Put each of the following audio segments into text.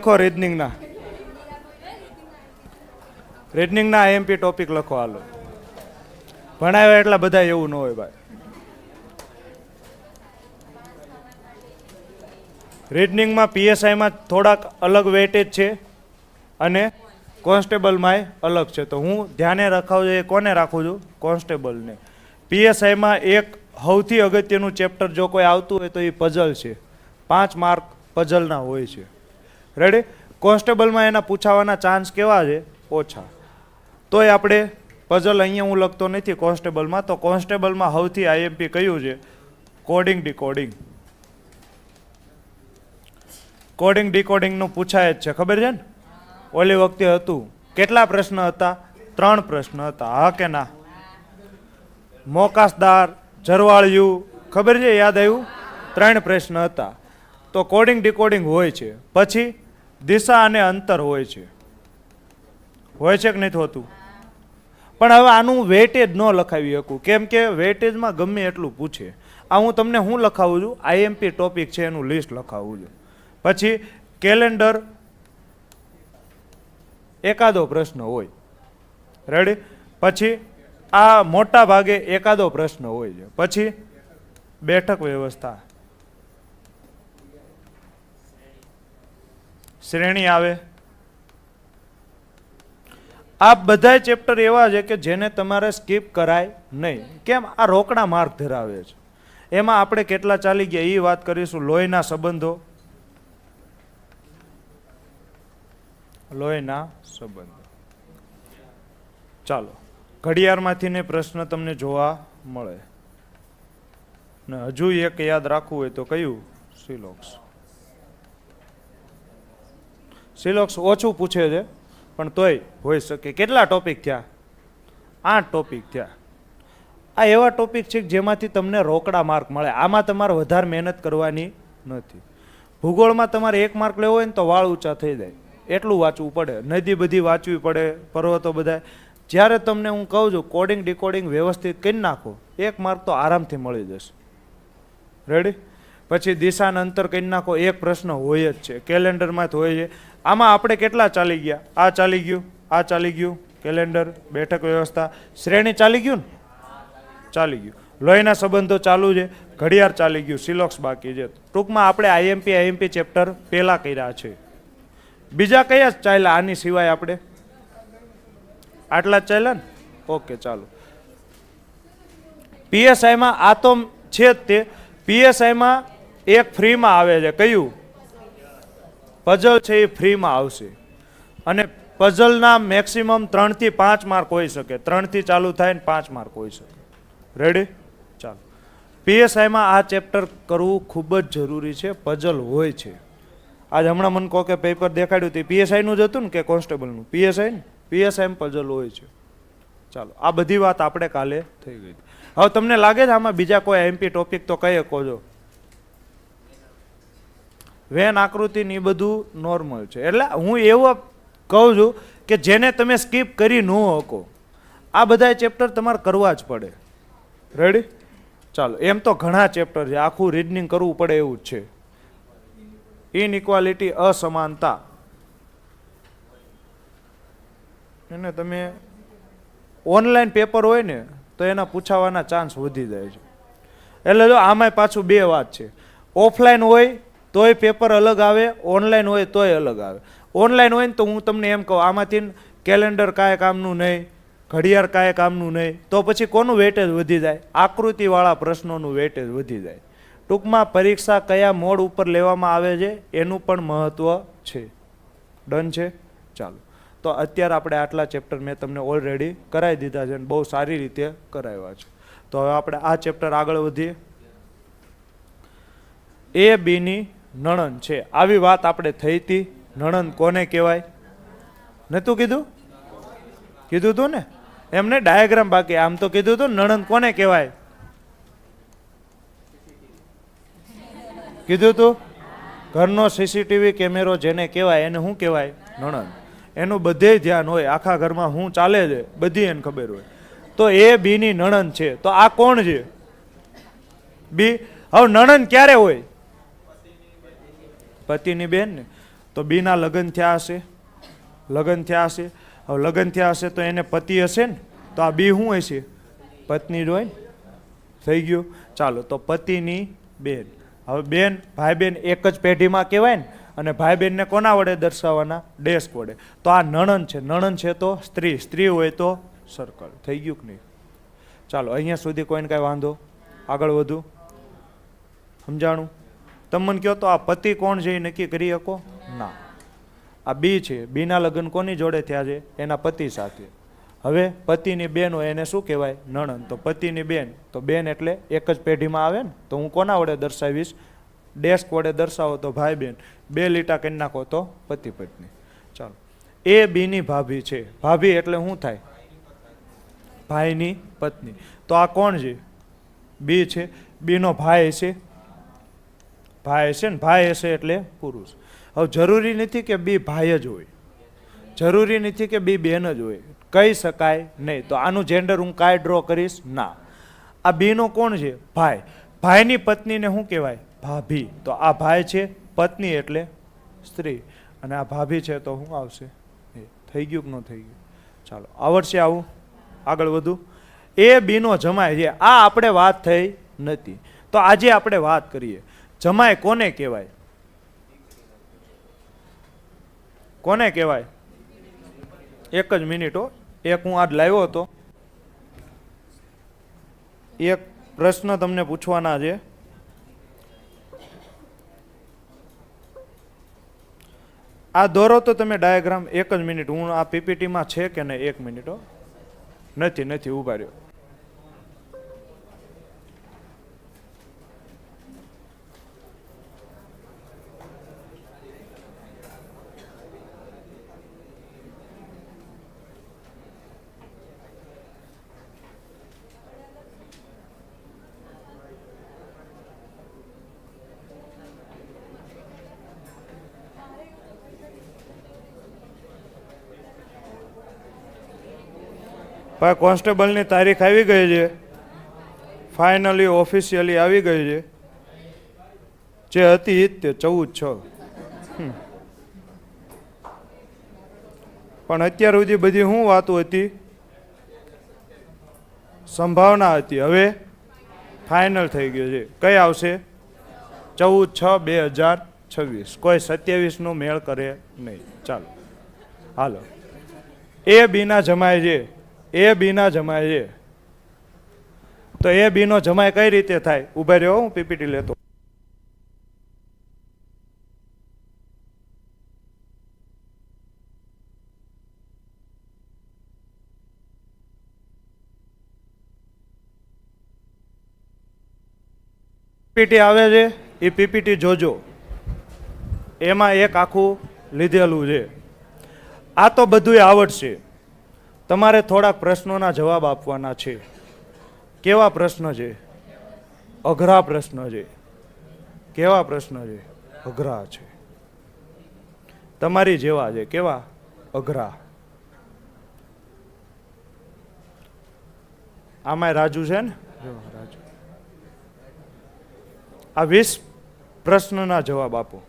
લખો રીઝનિંગના IMP topic લખો. હાલો, ભણાવ્યા એટલા બધા એવું ન હોય ભાઈ. રીઝનિંગમાં પીએસઆઈમાં થોડાક અલગ વેટેજ છે અને કોન્સ્ટેબલમાં અલગ છે. તો હું ધ્યાને રખાવું છું, એ કોને રાખું છું? કોન્સ્ટેબલને. પીએસઆઈમાં એક સૌથી અગત્યનું ચેપ્ટર જો કોઈ આવતું હોય તો એ પઝલ છે. 5 માર્ક પઝલના હોય છે. રેડી? કોન્સ્ટેબલમાં એના પૂછાવાના ચાન્સ કેવા છે? ઓછા. તોય આપણે પઝલ અહીંયા હું લખતો નથી કોન્સ્ટેબલમાં. તો કોન્સ્ટેબલમાં સૌથી આઈએમપી કયું છે? Coding decoding. કોડિંગ ડીકોડિંગનું પૂછાય જ છે, ખબર છે ને? ઓલી વખતે હતું. કેટલા પ્રશ્ન હતા? 3 પ્રશ્ન હતા. હા કે ના? મોકાસદાર, જરવાળિયું, ખબર છે? યાદ આવ્યું? 3 પ્રશ્ન હતા. તો કોડિંગ ડીકોડિંગ હોય છે. પછી દિશા અને અંતર હોય છે. હોય છે કે નથી હોતું? પણ હવે આનું વેટેજ ન લખાવી શકું, કેમ કે વેટેજમાં ગમે એટલું પૂછે. આ હું તમને શું લખાવું છું? આઈએમપી ટોપિક છે એનું લિસ્ટ લખાવું છું. પછી કેલેન્ડર એકાદો પ્રશ્ન હોય. રેડી? પછી આ મોટા ભાગે એકાદો પ્રશ્ન હોય છે. પછી બેઠક વ્યવસ્થા, શ્રેણી આવે. આ બધા ચેપ્ટર એવા છે કે જેને તમારે સ્કીપ કરાય નહીં. કેમ? આ રોકડા માર્ક ધરાવે છે. એમાં આપણે કેટલા ચાલી ગયા એ વાત કરીશું. લોહીના સંબંધો, લોહીના સંબંધો. ચાલો, ઘડિયાળમાંથી ને પ્રશ્ન તમને જોવા મળે. ને હજુ એક યાદ રાખવું હોય તો કયું? સિલોક્સ. સિલોક્સ ઓછું પૂછે છે પણ તોય હોઈ શકે. કેટલા ટોપિક થયા? 8 ટોપિક થયા. આ એવા ટોપિક છે જેમાંથી તમને રોકડા માર્ક મળે. આમાં તમારે વધારે મહેનત કરવાની નથી. ભૂગોળમાં તમારે 1 માર્ક લેવો હોય ને તો વાળ ઊંચા થઈ જાય એટલું વાંચવું પડે. નદી બધી વાંચવી પડે, પર્વતો બધા. જ્યારે તમને હું કહું છું કોડિંગ ડીકોડિંગ વ્યવસ્થિત કરી નાખો, 1 માર્ક તો આરામથી મળી જશે. રેડી? પછી દિશાના અંતર કરી નાખો, 1 પ્રશ્ન હોય જ છે. કેલેન્ડરમાં હોય છે. આમાં આપણે કેટલા ચાલી ગયા? આ ચાલી ગયું, આ ચાલી ગયું, કેલેન્ડર, બેઠક વ્યવસ્થા, શ્રેણી ચાલી ગયું ને? ચાલી ગયું. લોહીના સંબંધો ચાલુ છે, ઘડિયાળ ચાલી ગયું, સિલોક્સ બાકી છે. ટૂંકમાં આપણે આઈએમપી ચેપ્ટર પહેલા કર્યા છે. બીજા કયા ચાલ્યા આની સિવાય? આપણે આટલા જ ચાલ્યા ને? ઓકે, ચાલો. પીએસઆઈમાં આ તો છે જ તે. પીએસઆઈમાં એક ફ્રીમાં આવે છે. કયું? પઝલ છે એ ફ્રીમાં આવશે. અને પઝલના મેક્સિમમ 3 થી 5 માર્ક હોઈ શકે. 3 થી ચાલુ થાય ને 5 માર્ક હોઈ શકે. રેડી? ચાલો. પીએસઆઈમાં આ ચેપ્ટર કરવું ખૂબ જ જરૂરી છે. પઝલ હોય છે. આજ હમણાં મને કહો કે પેપર દેખાડ્યું તે પીએસઆઈનું જ હતું ને કે કોન્સ્ટેબલનું? પીએસઆઈ ને? પીએસઆઈમાં પઝલ હોય છે. ચાલો, આ બધી વાત આપણે કાલે થઈ ગઈ. હવે તમને લાગે છે આમાં બીજા કોઈ એમપી ટોપિક તો કઈ કહો છો? વેન આકૃતિ ને એ બધું નોર્મલ છે. એટલે હું એવું કહું છું કે જેને તમે સ્કીપ કરી ન શકો, આ બધા ચેપ્ટર તમારે કરવા જ પડે. રેડી? ચાલો. એમ તો ઘણા ચેપ્ટર છે, આખું રીઝનિંગ કરવું પડે એવું જ છે. ઇનઇક્વાલિટી, અસમાનતા, એને તમે ઓનલાઈન પેપર હોય ને તો એના પૂછાવાના ચાન્સ વધી જાય છે. એટલે જો આમાંય પાછું 2 વાત છે. ઓફલાઈન હોય તોય પેપર અલગ આવે, ઓનલાઈન હોય તોય અલગ આવે. ઓનલાઈન હોય ને તો હું તમને એમ કહું, આમાંથી કેલેન્ડર કાંઈ કામનું નહીં, ઘડિયાળ કાંઈ કામનું નહીં, તો પછી કોનું વેટેજ વધી જાય? આકૃતિવાળા પ્રશ્નોનું વેટેજ વધી જાય. ટૂંકમાં પરીક્ષા કયા મોડ ઉપર લેવામાં આવે છે એનું પણ મહત્વ છે. ડન છે? ચાલો. તો અત્યારે આપણે આટલા ચેપ્ટર મેં તમને ઓલરેડી કરાવી દીધા છે અને બહુ સારી રીતે કરાવ્યા છે. તો હવે આપણે આ ચેપ્ટર આગળ વધીએ. એ બીની નણંદ છે. આવી વાત આપણે થઈ હતી. નણંદ કોને કહેવાય? નતું કીધું? કીધું તું ને? એમને ડાયાગ્રામ બાકી. આમ તો કીધું તું નણંદ કોને કહેવાય? કીધું તું? ઘરનો સીસીટીવી કેમેરો જેને કહેવાય એને શું કહેવાય? નણંદ. એનું બધે ધ્યાન હોય, આખા ઘરમાં શું ચાલે છે બધી એને ખબર હોય. તો એ બીની નણંદ છે. તો આ કોણ છે? બી. હવે નણંદ ક્યારે હોય? પતિની બેન ને. તો બીના લગ્ન થયા હશે, લગ્ન થયા હશે. હવે લગ્ન થયા હશે તો એને પતિ હશે ને, તો આ બી શું હશે? પત્ની જ હોય ને. થઈ ગયું. ચાલો, તો પતિની બેન. હવે બેન ભાઈ બેન એક જ પેઢીમાં કહેવાય ને, અને ભાઈ બેનને કોના વડે દર્શાવવાના? ડેશ વડે. તો આ નણંદ છે, નણંદ છે તો સ્ત્રી, સ્ત્રી હોય તો સર્કલ. થઈ ગયું કે નહીં? ચાલો, અહીંયા સુધી કોઈને કાંઈ વાંધો? આગળ વધુ સમજાણું? તમે મને કહો તો આ પતિ કોણ છે એ નક્કી કરી શકો? ના. આ બી છે, બીના લગ્ન કોની જોડે થયા છે? એના પતિ સાથે. હવે પતિની બેન હોય એને શું કહેવાય? નણંદ. તો પતિની બેન, તો બેન એટલે એક જ પેઢીમાં આવે ને, તો હું કોના વડે દર્શાવીશ? ડેશ વડે દર્શાવો તો ભાઈ બેન, બે લીટા કરી નાખો તો પતિ પત્ની. ચાલો, એ બીની ભાભી છે. ભાભી એટલે શું થાય? ભાઈની પત્ની. તો આ કોણ છે? બી છે. બીનો ભાઈ છે, ભાઈ છે ને, ભાઈ હશે એટલે પુરુષ. હવે જરૂરી નથી કે બી ભાઈ જ હોય, જરૂરી નથી કે બી બેન જ હોય, કહી શકાય નહીં. તો આનું જેન્ડર હું કાંઈ ડ્રો કરીશ ના. આ બીનો કોણ છે? ભાઈ. ભાઈની પત્નીને શું કહેવાય? ભાભી. તો આ ભાઈ છે, પત્ની એટલે સ્ત્રી, અને આ ભાભી છે તો શું આવશે? થઈ ગયું કે ન થઈ ગયું? ચાલો, આવડશે આવું? આગળ વધુ. એ બીનો જમાય છે, આ આપણે વાત થઈ નથી, તો આજે આપણે વાત કરીએ. જમાય કોને કહેવાય? કોને કહેવાય? એક જ મિનિટ હો, એક હું આજ લાવ્યો હતો, એક પ્રશ્ન તમને પૂછવાના છે. આ દોરો તો તમે ડાયાગ્રામ. એક જ મિનિટ, હું આ પીપીટીમાં છે કે નહીં? એક મિનિટ હો. નથી, નથી, ઉભા રહ્યો. ભાઈ કોન્સ્ટેબલની તારીખ આવી ગઈ છે, ફાઇનલી ઓફિશિયલી આવી ગઈ છે. જે હતી તે 14/6. પણ અત્યાર સુધી બધી શું વાતો હતી? સંભાવના હતી. હવે ફાઇનલ થઈ ગયું છે. કઈ આવશે? 14/6/2026. કોઈ 27નો મેળ કરે નહીં. ચાલો, હાલો. એ બીના જમાય છે, એ બીના જમાય છે. તો એ બીનો જમાય કઈ રીતે થાય? ઉભા રહ્યો, હું પીપીટી લેતો. પીપીટી આવે છે, એ પીપીટી જોજો. એમાં એક આખું લીધેલું છે. આ તો બધું આવડશે. તમારે થોડાક પ્રશ્નોના જવાબ આપવાના છે. કેવા પ્રશ્ન છે? અઘરા પ્રશ્ન છે. કેવા પ્રશ્ન છે? અઘરા છે. તમારી જેવા છે. કેવા? અઘરા. આમાં રાજુ છે ને? રાજુ. આ 20 પ્રશ્નના જવાબ આપો.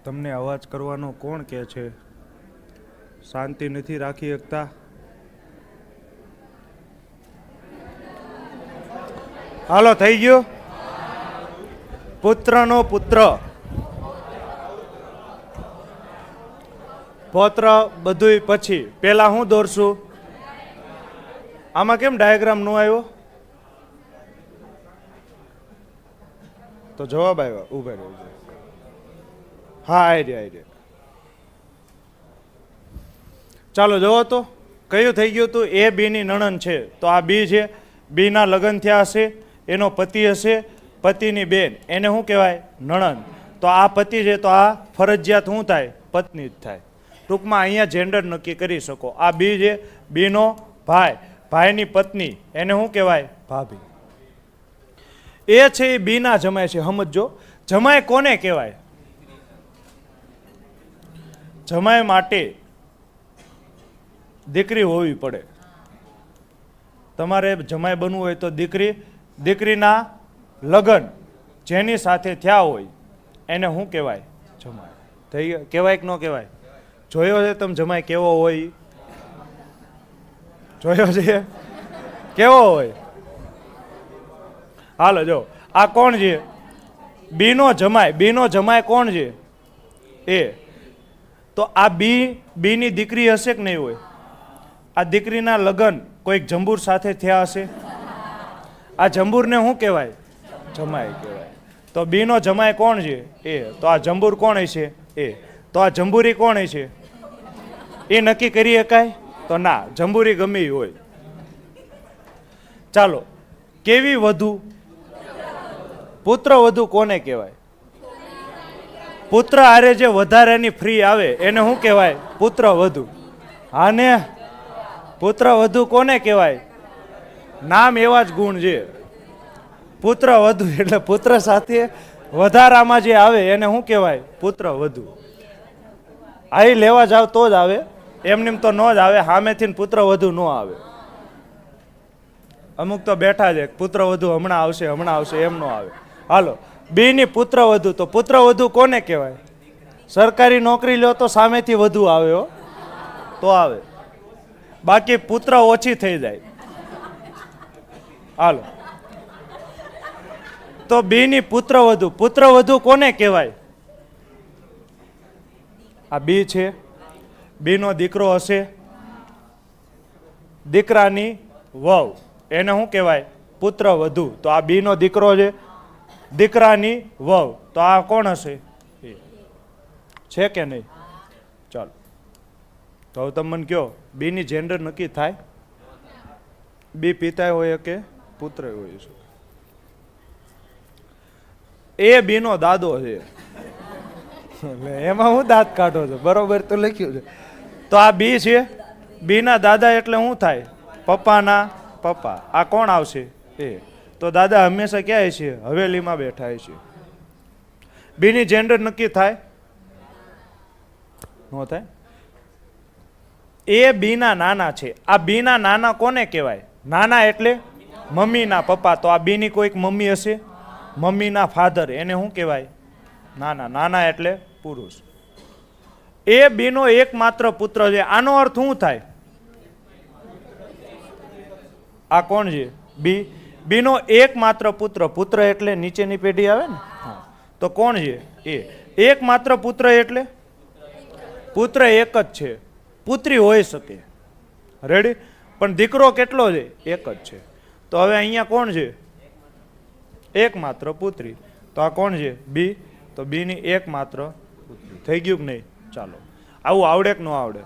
તમને અવાજ કરવાનો કોણ કહે છે? શાંતિ નથી રાખી શકતા? હાલો, થઈ ગયું. પુત્રનો પુત્ર. પૌત્ર બધુંય પછી. પેલા હું દોરશું? આમાં કેમ ડાયાગ્રામ નો આવ્યો? તો જવાબ આવ્યો. ઉભા રહ્યો. હા, આઈડિયા. ચાલો જોવો તો કયું થઈ ગયું હતું? એ બી ની નણંદ છે તો આ બી છે. બી ના લગ્ન થયા હશે, એનો પતિ હશે, પતિની બેન, એને શું કહેવાય? નણંદ. તો આ પતિ છે તો આ ફરજિયાત શું થાય? પત્ની જ થાય. ટૂંકમાં અહીંયા જેન્ડર નક્કી કરી શકો. આ બી છે, બીનો ભાઈ, ભાઈની પત્ની, એને શું કહેવાય? ભાભી. એ છે એ બી ના જમાય છે. સમજો, જમાય કોને કહેવાય? જમાય માટે દીકરી હોવી પડે. તમારે જમાય બનવું હોય તો દીકરીના લગ્ન જેની સાથે થયા હોય એને શું કહેવાય? જમાય. થઈ ગયો? કહેવાય કે ન કહેવાય? જોયો છે તમે જમાય કેવો હોય? જોયો છે કેવો હોય? હાલો જો, આ કોણ છે? બીનો જમાય. બીનો જમાય કોણ છે? એ. તો આ બીની દીકરી હશે કે નહીં હોય? આ દીકરીના લગ્ન કોઈક જંબુર સાથે થયા હશે. આ જંબુરને શું કહેવાય? જમાય કહેવાય. તો બીનો જમાય કોણ છે? એ. તો આ જંબુર કોણ હશે? એ. તો આ જંબુરી કોણ હશે? એ નક્કી કરી શકાય? તો ના, જંબુરી ગમે ઈ હોય. ચાલો, કેવી વધુ? પુત્ર વધુ કોને કહેવાય? પુત્ર હારે જે વધારાની ફ્રી આવે એને શું કહેવાય? પુત્ર વધુ. હા ને, પુત્ર વધુ કોને કહેવાય? નામ એવા જ ગુણ છે. પુત્ર વધુ એટલે પુત્ર સાથે વધારામાં જે આવે એને શું કહેવાય? પુત્ર વધુ. આ લેવા જાવ તો જ આવે, એમનેમ તો ન જ આવે. સામેથી પુત્ર વધુ ન આવે. અમુક તો બેઠા છે પુત્ર વધુ હમણાં આવશે એમ ન આવે. હાલો, બી ની પુત્ર વધુ. તો પુત્ર વધુ કોને કહેવાય? સરકારી નોકરી લ્યો તો સામેથી વધુ આવે હો, તો આવે. બાકી પુત્ર ઓછી થઈ જાય. હાલો, તો બી ની પુત્ર વધુ. પુત્ર વધુ કોને કહેવાય? આ બી છે, બીનો દીકરો હશે, દીકરાની વહુ, એને શું કહેવાય? પુત્ર વધુ. તો આ બીનો દીકરો છે, દીકરાની વહુ, તો આ કોણ હશે? છે કે નહીં? ચાલો, તો હવે તમે મને કહો, બીની જેન્ડર નક્કી થાય? બી પિતા હોય કે પુત્ર હોય છે? એ બીનો દાદો છે. એમાં હું દાંત કાઢો છો? બરોબર તો લખ્યું છે. તો આ બી છે, બીના દાદા એટલે શું થાય? પપ્પાના પપ્પા. આ કોણ આવશે? એ. તો દાદા હંમેશા ક્યાં છે? હવેલીમાં બેઠા છે. બીની જેન્ડર નક્કી થાય? ન થાય. એ બીના નાના છે. આ બીના નાના કોને કહેવાય? નાના એટલે મમ્મીના પપ્પા. તો આ બીની કોઈક મમ્મી હશે, મમ્મીના ફાધર, એને શું કહેવાય? નાના. નાના એટલે પુરુષ. એ બીનો એકમાત્ર પુત્ર છે. આનો અર્થ શું થાય? આ કોણ છે? બી. બીનો એકમાત્ર પુત્ર. પુત્ર એટલે નીચેની પેઢી આવે ને. તો કોણ છે? એ. એકમાત્ર પુત્ર એટલે પુત્ર એક જ છે. પુત્રી હોઈ શકે, રેડી, પણ દીકરો કેટલો છે? એક જ છે. તો હવે અહીંયા કોણ છે? એકમાત્ર પુત્રી. તો આ કોણ છે? બી. તો બી ની એકમાત્ર પુત્રી. થઈ ગયું કે નહીં? ચાલો, આવું આવડે કે ન આવડે?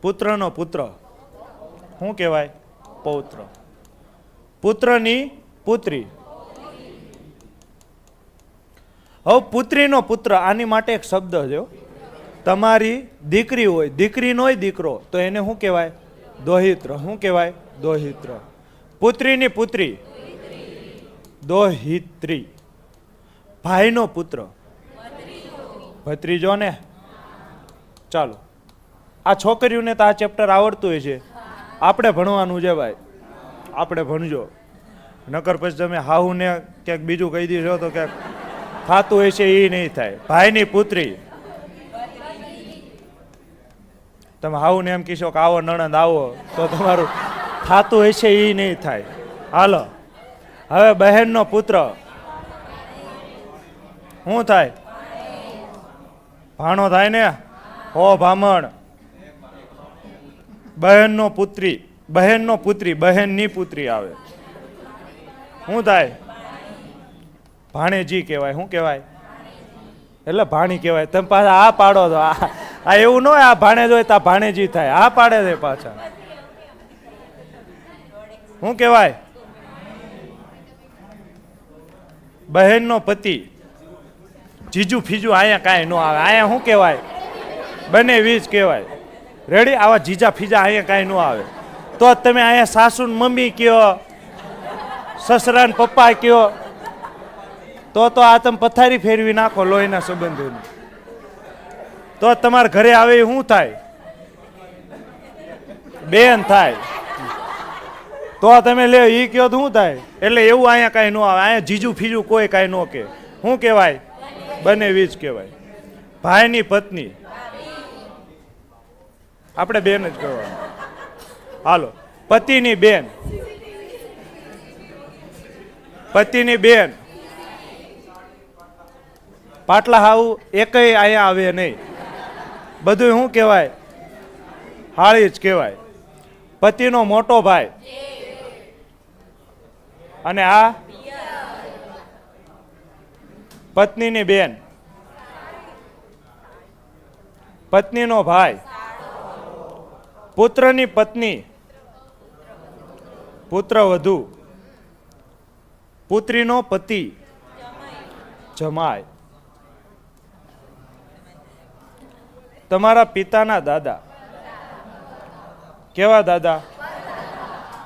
પુત્રનો પુત્ર શું કહેવાય? પૌત્ર. પુત્રની પુત્રી. હવે પુત્રીનો પુત્ર, આની માટે એક શબ્દ છે. તમારી દીકરી હોય, દીકરીનો દીકરો, તો એને શું કહેવાય? દોહિત્ર. શું કહેવાય? દોહિત્ર. પુત્રીની પુત્રી દોહિત્રી. ભાઈનો પુત્ર ભત્રીજો ને. ચાલો, આ છોકરીઓને તો આ ચેપ્ટર આવડતું હોય છે. આપણે ભણવાનું છે ભાઈ, આપણે ભણજો. નકર પછી તમે હાહુ ને ક્યાંક બીજું કહી દીધો તો ક્યાંક થતું હોય છે એ નહીં થાય. ભાઈની પુત્રી. તમે હાહુ ને એમ કહીશો કે આવો નણંદ આવો, તો તમારું થતું હોય છે એ નહીં થાય. હાલો, હવે બહેનનો પુત્ર શું થાય? ભાણો થાય ને હો ભામણ. બહેનનો પુત્રી, બહેનનો પુત્રી, બહેનની પુત્રી આવે શું થાય? ભાણેજી કહેવાય. શું કહેવાય? એટલે ભાણી કહેવાય. તમે પાછા આ પાડો તો આ એવું ન હોય આ ભાણેજ હોય તો આ ભાણેજી થાય. આ પાડે છે પાછા. શું કહેવાય? બહેનનો પતિ. જીજુ ફીજુ અહીંયા કાંઈ ન આવે. અહીંયા શું કહેવાય? બને વીજ કહેવાય. રેડી? આવા જીજા ફીજા અહીંયા કાંઈ ન આવે. તો તમે અહીંયા સાસુ ને મમ્મી કયો, સસરા ને પપ્પા કયો, તો આ તમે પથારી ફેરવી નાખો લોહીના સંબંધોની. તો તમારા ઘરે આવે એ શું થાય? બેન થાય. તો તમે લે ઈ કયો તો શું થાય? એટલે એવું અહીંયા કાંઈ ન આવે. અહીંયા જીજુ ફીજુ કોઈ કાંઈ ન કે. શું કહેવાય? બને વીજ કહેવાય. ભાઈની પત્ની આપણે બેન જ કહેવાનું. હાલો, પતિની બેન. પતિની બેન પાટલા હાવ એકય અહીંયા આવે નહીં. બધું શું કહેવાય? હાળી જ કહેવાય. પતિનો મોટો ભાઈ. અને આ પત્નીની બેન. પત્નીનો ભાઈ. પુત્રની પત્ની. પુત્ર વધુ. પુત્રીનો પતિ. જમાય. તમારા પિતાના દાદા. કેવા દાદા?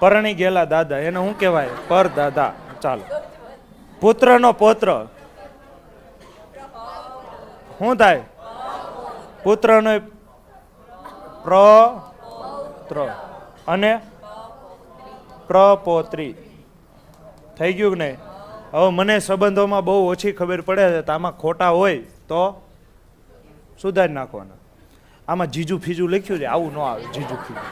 પરણી ગયેલા દાદા. એને શું કહેવાય? પરદાદા. ચાલો. પુત્રનો પૌત્ર. શું થાય? પુત્રનો પ્રપૌત્ર અને પ્રપૌત્રી. થઈ ગયું કે નહીં? હવે મને સંબંધોમાં બહુ ઓછી ખબર પડે છે. તો આમાં ખોટા હોય તો સુધારી નાખવાના. આમાં જીજુ ફીજુ લખ્યું છે, આવું ન આવે. જીજુ ફીજુ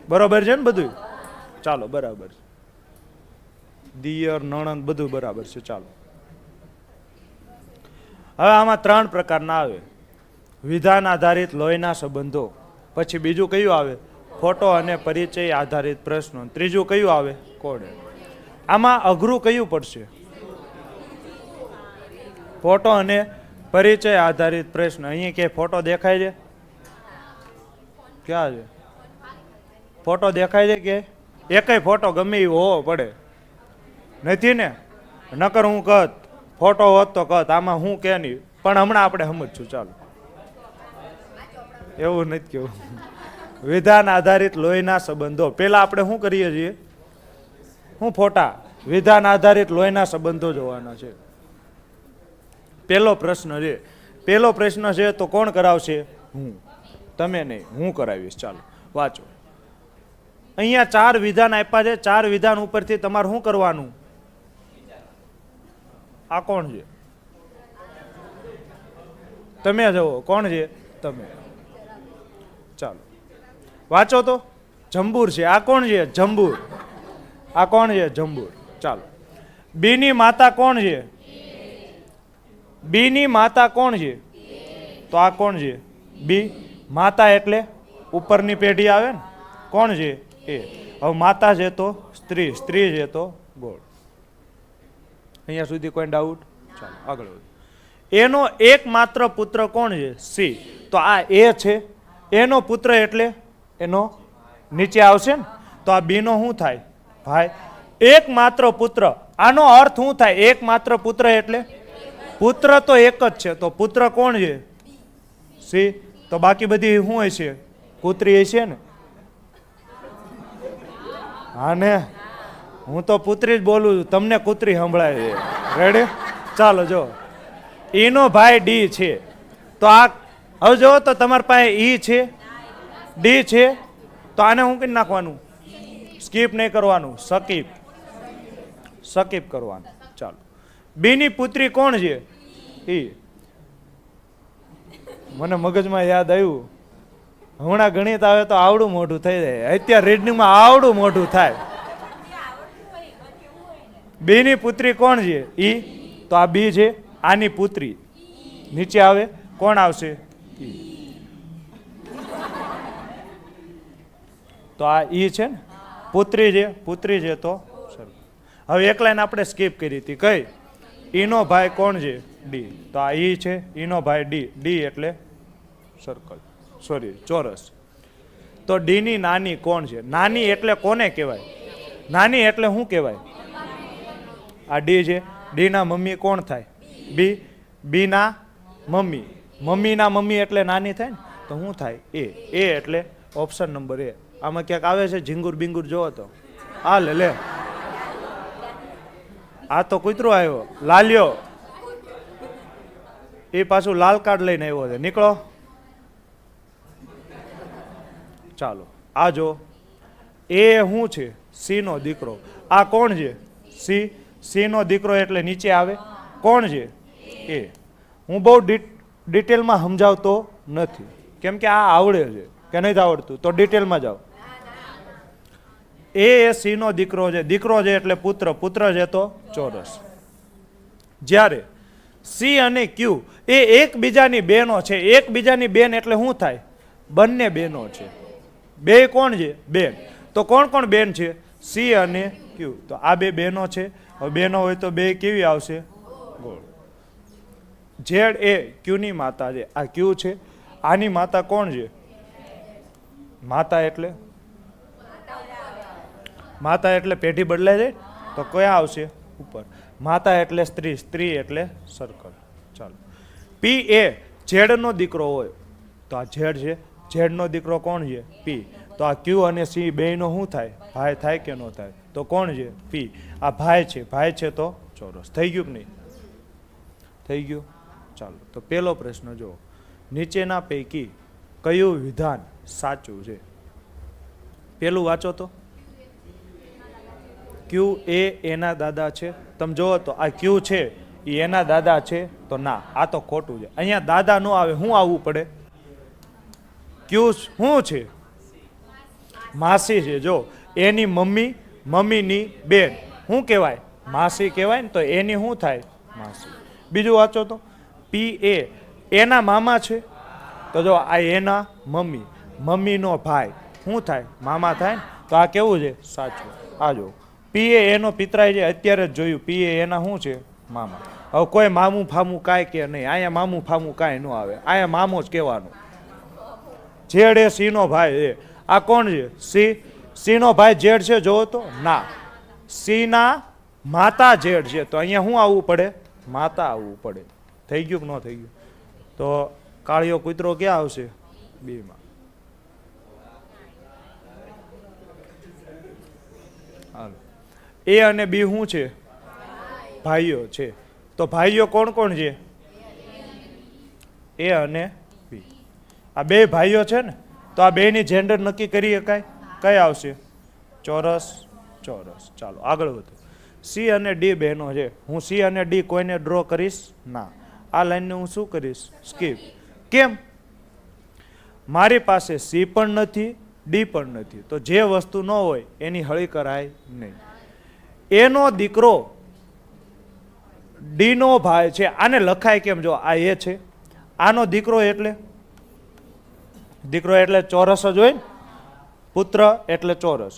બરોબર છે ને બધું? ચાલો, બરાબર છે. દિયર નણંદ બધું બરાબર છે. ચાલો, હવે આમાં 3 પ્રકારના આવે. વિધાન આધારિત લોહીના સંબંધો. પછી બીજું કયું આવે? ફોટો અને પરિચય આધારિત પ્રશ્નો. ત્રીજું કયું આવે? કોડ. આમાં અઘરું કયું પડશે? ફોટો અને પરિચય આધારિત પ્રશ્ન. અહીંયા કે ફોટો દેખાય છે? ક્યાં છે ફોટો? દેખાય છે કે? એકય ફોટો ગમે એ હોવો પડે નથી ને? નકર હું કત ફોટો હોત તો કત. આમાં હું કે નહીં, પણ હમણાં આપણે સમજશું. ચાલો, એવું નથી કેવું. વિધાન આધારિત લોહીના સંબંધો. પેલા આપણે શું કરીએ છીએ? હું ફોટા. વિધાન આધારિત લોહીના સંબંધો જોવાના છે. પેલો પ્રશ્ન છે. પેલો પ્રશ્ન છે તો કોણ કરાવશે? હું. તમે નહીં, હું કરાવીશ. ચાલો વાંચો. અહીંયા 4 વિધાન આપ્યા છે. 4 વિધાન ઉપરથી તમારે શું કરવાનું? આ કોણ છે? તમે જુઓ. કોણ છે? તમે. ચાલો વાંચો તો. જંબૂર છે. આ કોણ છે? જંબૂર. આ કોણ છે? જંબૂર. ચાલો. બીની માતા કોણ છે? બીની માતા કોણ છે? તો આ કોણ છે? બી. માતા એટલે ઉપરની પેઢી આવે ને. કોણ છે? એ. હવે માતા છે તો સ્ત્રી, સ્ત્રી છે તો ગોળ. અહીંયા સુધી કોઈ ડાઉટ? ચાલો આગળ વધો. એનો એકમાત્ર પુત્ર કોણ છે? સી. તો આ એ છે. એનો પુત્ર એટલે એનો નીચે આવશે ને. તો આ બી નો શું થાય? ભાઈ. એકમાત્ર પુત્ર. આનો અર્થ શું થાય? એકમાત્ર પુત્ર એટલે પુત્ર તો એક જ છે. તો પુત્ર કોણ છે? સી. તો બાકી બધી શું હોય છે? પુત્રી હશે ને. હા ને, હું તો પુત્રી જ બોલું છું, તમને કૂતરી સંભળાય છે. રેડી? ચાલો જો. ઈનો ભાઈ ડી છે. તો આ હવે જો તો તમારી પાસે ઈ છે, ડી છે, તો આને શું કરી નાખવાનું? સ્કીપ નહીં કરવાનું, સકીપ. સકીપ કરવાનું. ચાલો. બીની પુત્રી કોણ છે? ઈ. મને મગજમાં યાદ આવ્યું, હમણાં ગણિત આવે તો આવડું મોઢું થઈ જાય. અત્યારે રીડિંગમાં આવડું મોઢું થાય. બીની પુત્રી કોણ છે? ઈ. તો આ બી છે. આની પુત્રી નીચે આવે કોણ આવશે? ઈ. તો આ ઈ છે ને, પુત્રી છે તો હવે એક લાઈન આપણે સ્કીપ કરી હતી. કઈ? ઈનો ભાઈ કોણ છે? ડી. તો આ ઈ છે, ઈનો ભાઈ ડી. ડી એટલે સર્કલ, સોરી ચોરસ. તો ડી ની નાની કોણ છે? નાની એટલે કોને કહેવાય? નાની એટલે શું કહેવાય? આ ડી છે. ડી ના મમ્મી કોણ થાય? બી. બી ના મમ્મી, મમ્મી ના મમ્મી એટલે નાની થાય ને, તો શું થાય? એ. એ એટલે ઓપ્શન નંબર એ. આમાં ક્યાંક આવે છે ઝીંગુર બિંગુર જોવો તો આ લે આ તો કૂતરો આવ્યો લાલ્યો, એ પાછું લાલ કાર્ડ લઈને આવ્યો છે. નીકળો. ચાલો આ જો એ શું છે? સી નો દીકરો. આ કોણ છે? સી. સી નો દીકરો એટલે નીચે આવે કોણ છે? એ. હું બહુ ડિટેલમાં સમજાવતો નથી કેમ કે આ આવડે છે કે નહીં આવડતું, તો ડિટેલમાં જાઓ. એ સી નો દીકરો છે. દીકરો છે એટલે પુત્ર, પુત્ર છે તો ચોરસ. જ્યારે સી અને ક્યુ એ એકબીજાની બહેનો છે. એકબીજાની બેન એટલે શું થાય? બંને બહેનો છે. બે કોણ છે? બેન. તો કોણ કોણ બેન છે? સી અને ક્યુ. તો આ બે બહેનો છે. હવે બહેનો હોય તો બે કેવી આવશે? ગોળ. ઝેડ એ ક્યુ ની માતા છે. આ ક્યુ છે, આની માતા કોણ છે? માતા એટલે પેઢી બદલાય જાય તો કયા આવશે? ઉપર. માતા એટલે સ્ત્રી, સ્ત્રી એટલે સર્કલ. ચાલો. પી એ ઝેડ નો દીકરો હોય તો આ ઝેડ છે. ઝેડ નો દીકરો કોણ છે? પી. તો આ ક્યુ અને સી બે નો શું થાય? ભાઈ થાય કે ન થાય? તો કોણ છે? પી. આ ભાઈ છે. ભાઈ છે તો ચોરસ. થઈ ગયું કે નહીં? થઈ ગયું. ચાલો તો પેલો પ્રશ્ન જો, નીચેના પૈકી કયું વિધાન સાચું છે? પેલું વાંચો તો. ક્યુ એ એના દાદા છે. તમે જોવો તો આ ક્યુ છે એ એના દાદા છે તો ના, આ તો ખોટું છે. અહીંયા દાદા ન આવે, શું આવવું પડે? ક્યુ શું છે? માસી છે. જો એની મમ્મી, મમ્મીની બેન શું કહેવાય? માસી કહેવાય ને, તો એની શું થાય? માસી. બીજું વાંચો તો. પી એ એના મામા છે. તો જો આ એના મમ્મી, મમ્મીનો ભાઈ શું થાય? મામા થાય ને, તો આ કેવું છે? સાચું. આ જો પી એ એનો પિતરાઈ છે. અત્યારે જ જોયું. પી એ એના શું છે? મામા. હવે કોઈ મામું ફામું કાંઈ કે નહીં. અહીંયા મામું ફામું કાંઈ ન આવે. અહીંયા મામો જ કહેવાનું. ઝેડ એ સી નો ભાઈ છે. આ કોણ છે? સી. સી નો ભાઈ ઝેડ છે. જોવો તો ના, સી ના માતા ઝેડ છે. તો અહીંયા શું આવવું પડે? માતા આવવું પડે. થઈ ગયું કે ન થઈ ગયું? તો કાળિયો કૂતરો ક્યાં આવશે? બી માં. હાલો. એ અને બી શું છે? ભાઈઓ છે. તો ભાઈઓ કોણ કોણ છે? એ અને બી. આ બે ભાઈઓ છે ને, તો આ બે ની જેન્ડર નક્કી કરી શકાય. કઈ આવશે? ચોરસ. ચોરસ. ચાલો આગળ વધો. સી અને ડી બહેનો છે. હું સી અને ડી કોઈને ડ્રો કરીશ ના. આ લાઈનને હું શું કરીશ? સ્કીપ. કેમ? મારી પાસે સી પણ નથી, ડી પણ નથી. તો જે વસ્તુ ન હોય એની હળી કરાય નહીં. એનો દીકરો ડી નો ભાઈ છે. આને લખાય કેમ? જો આ એ છે, આનો દીકરો એટલે ચોરસ જ હોય ને. પુત્ર એટલે ચોરસ.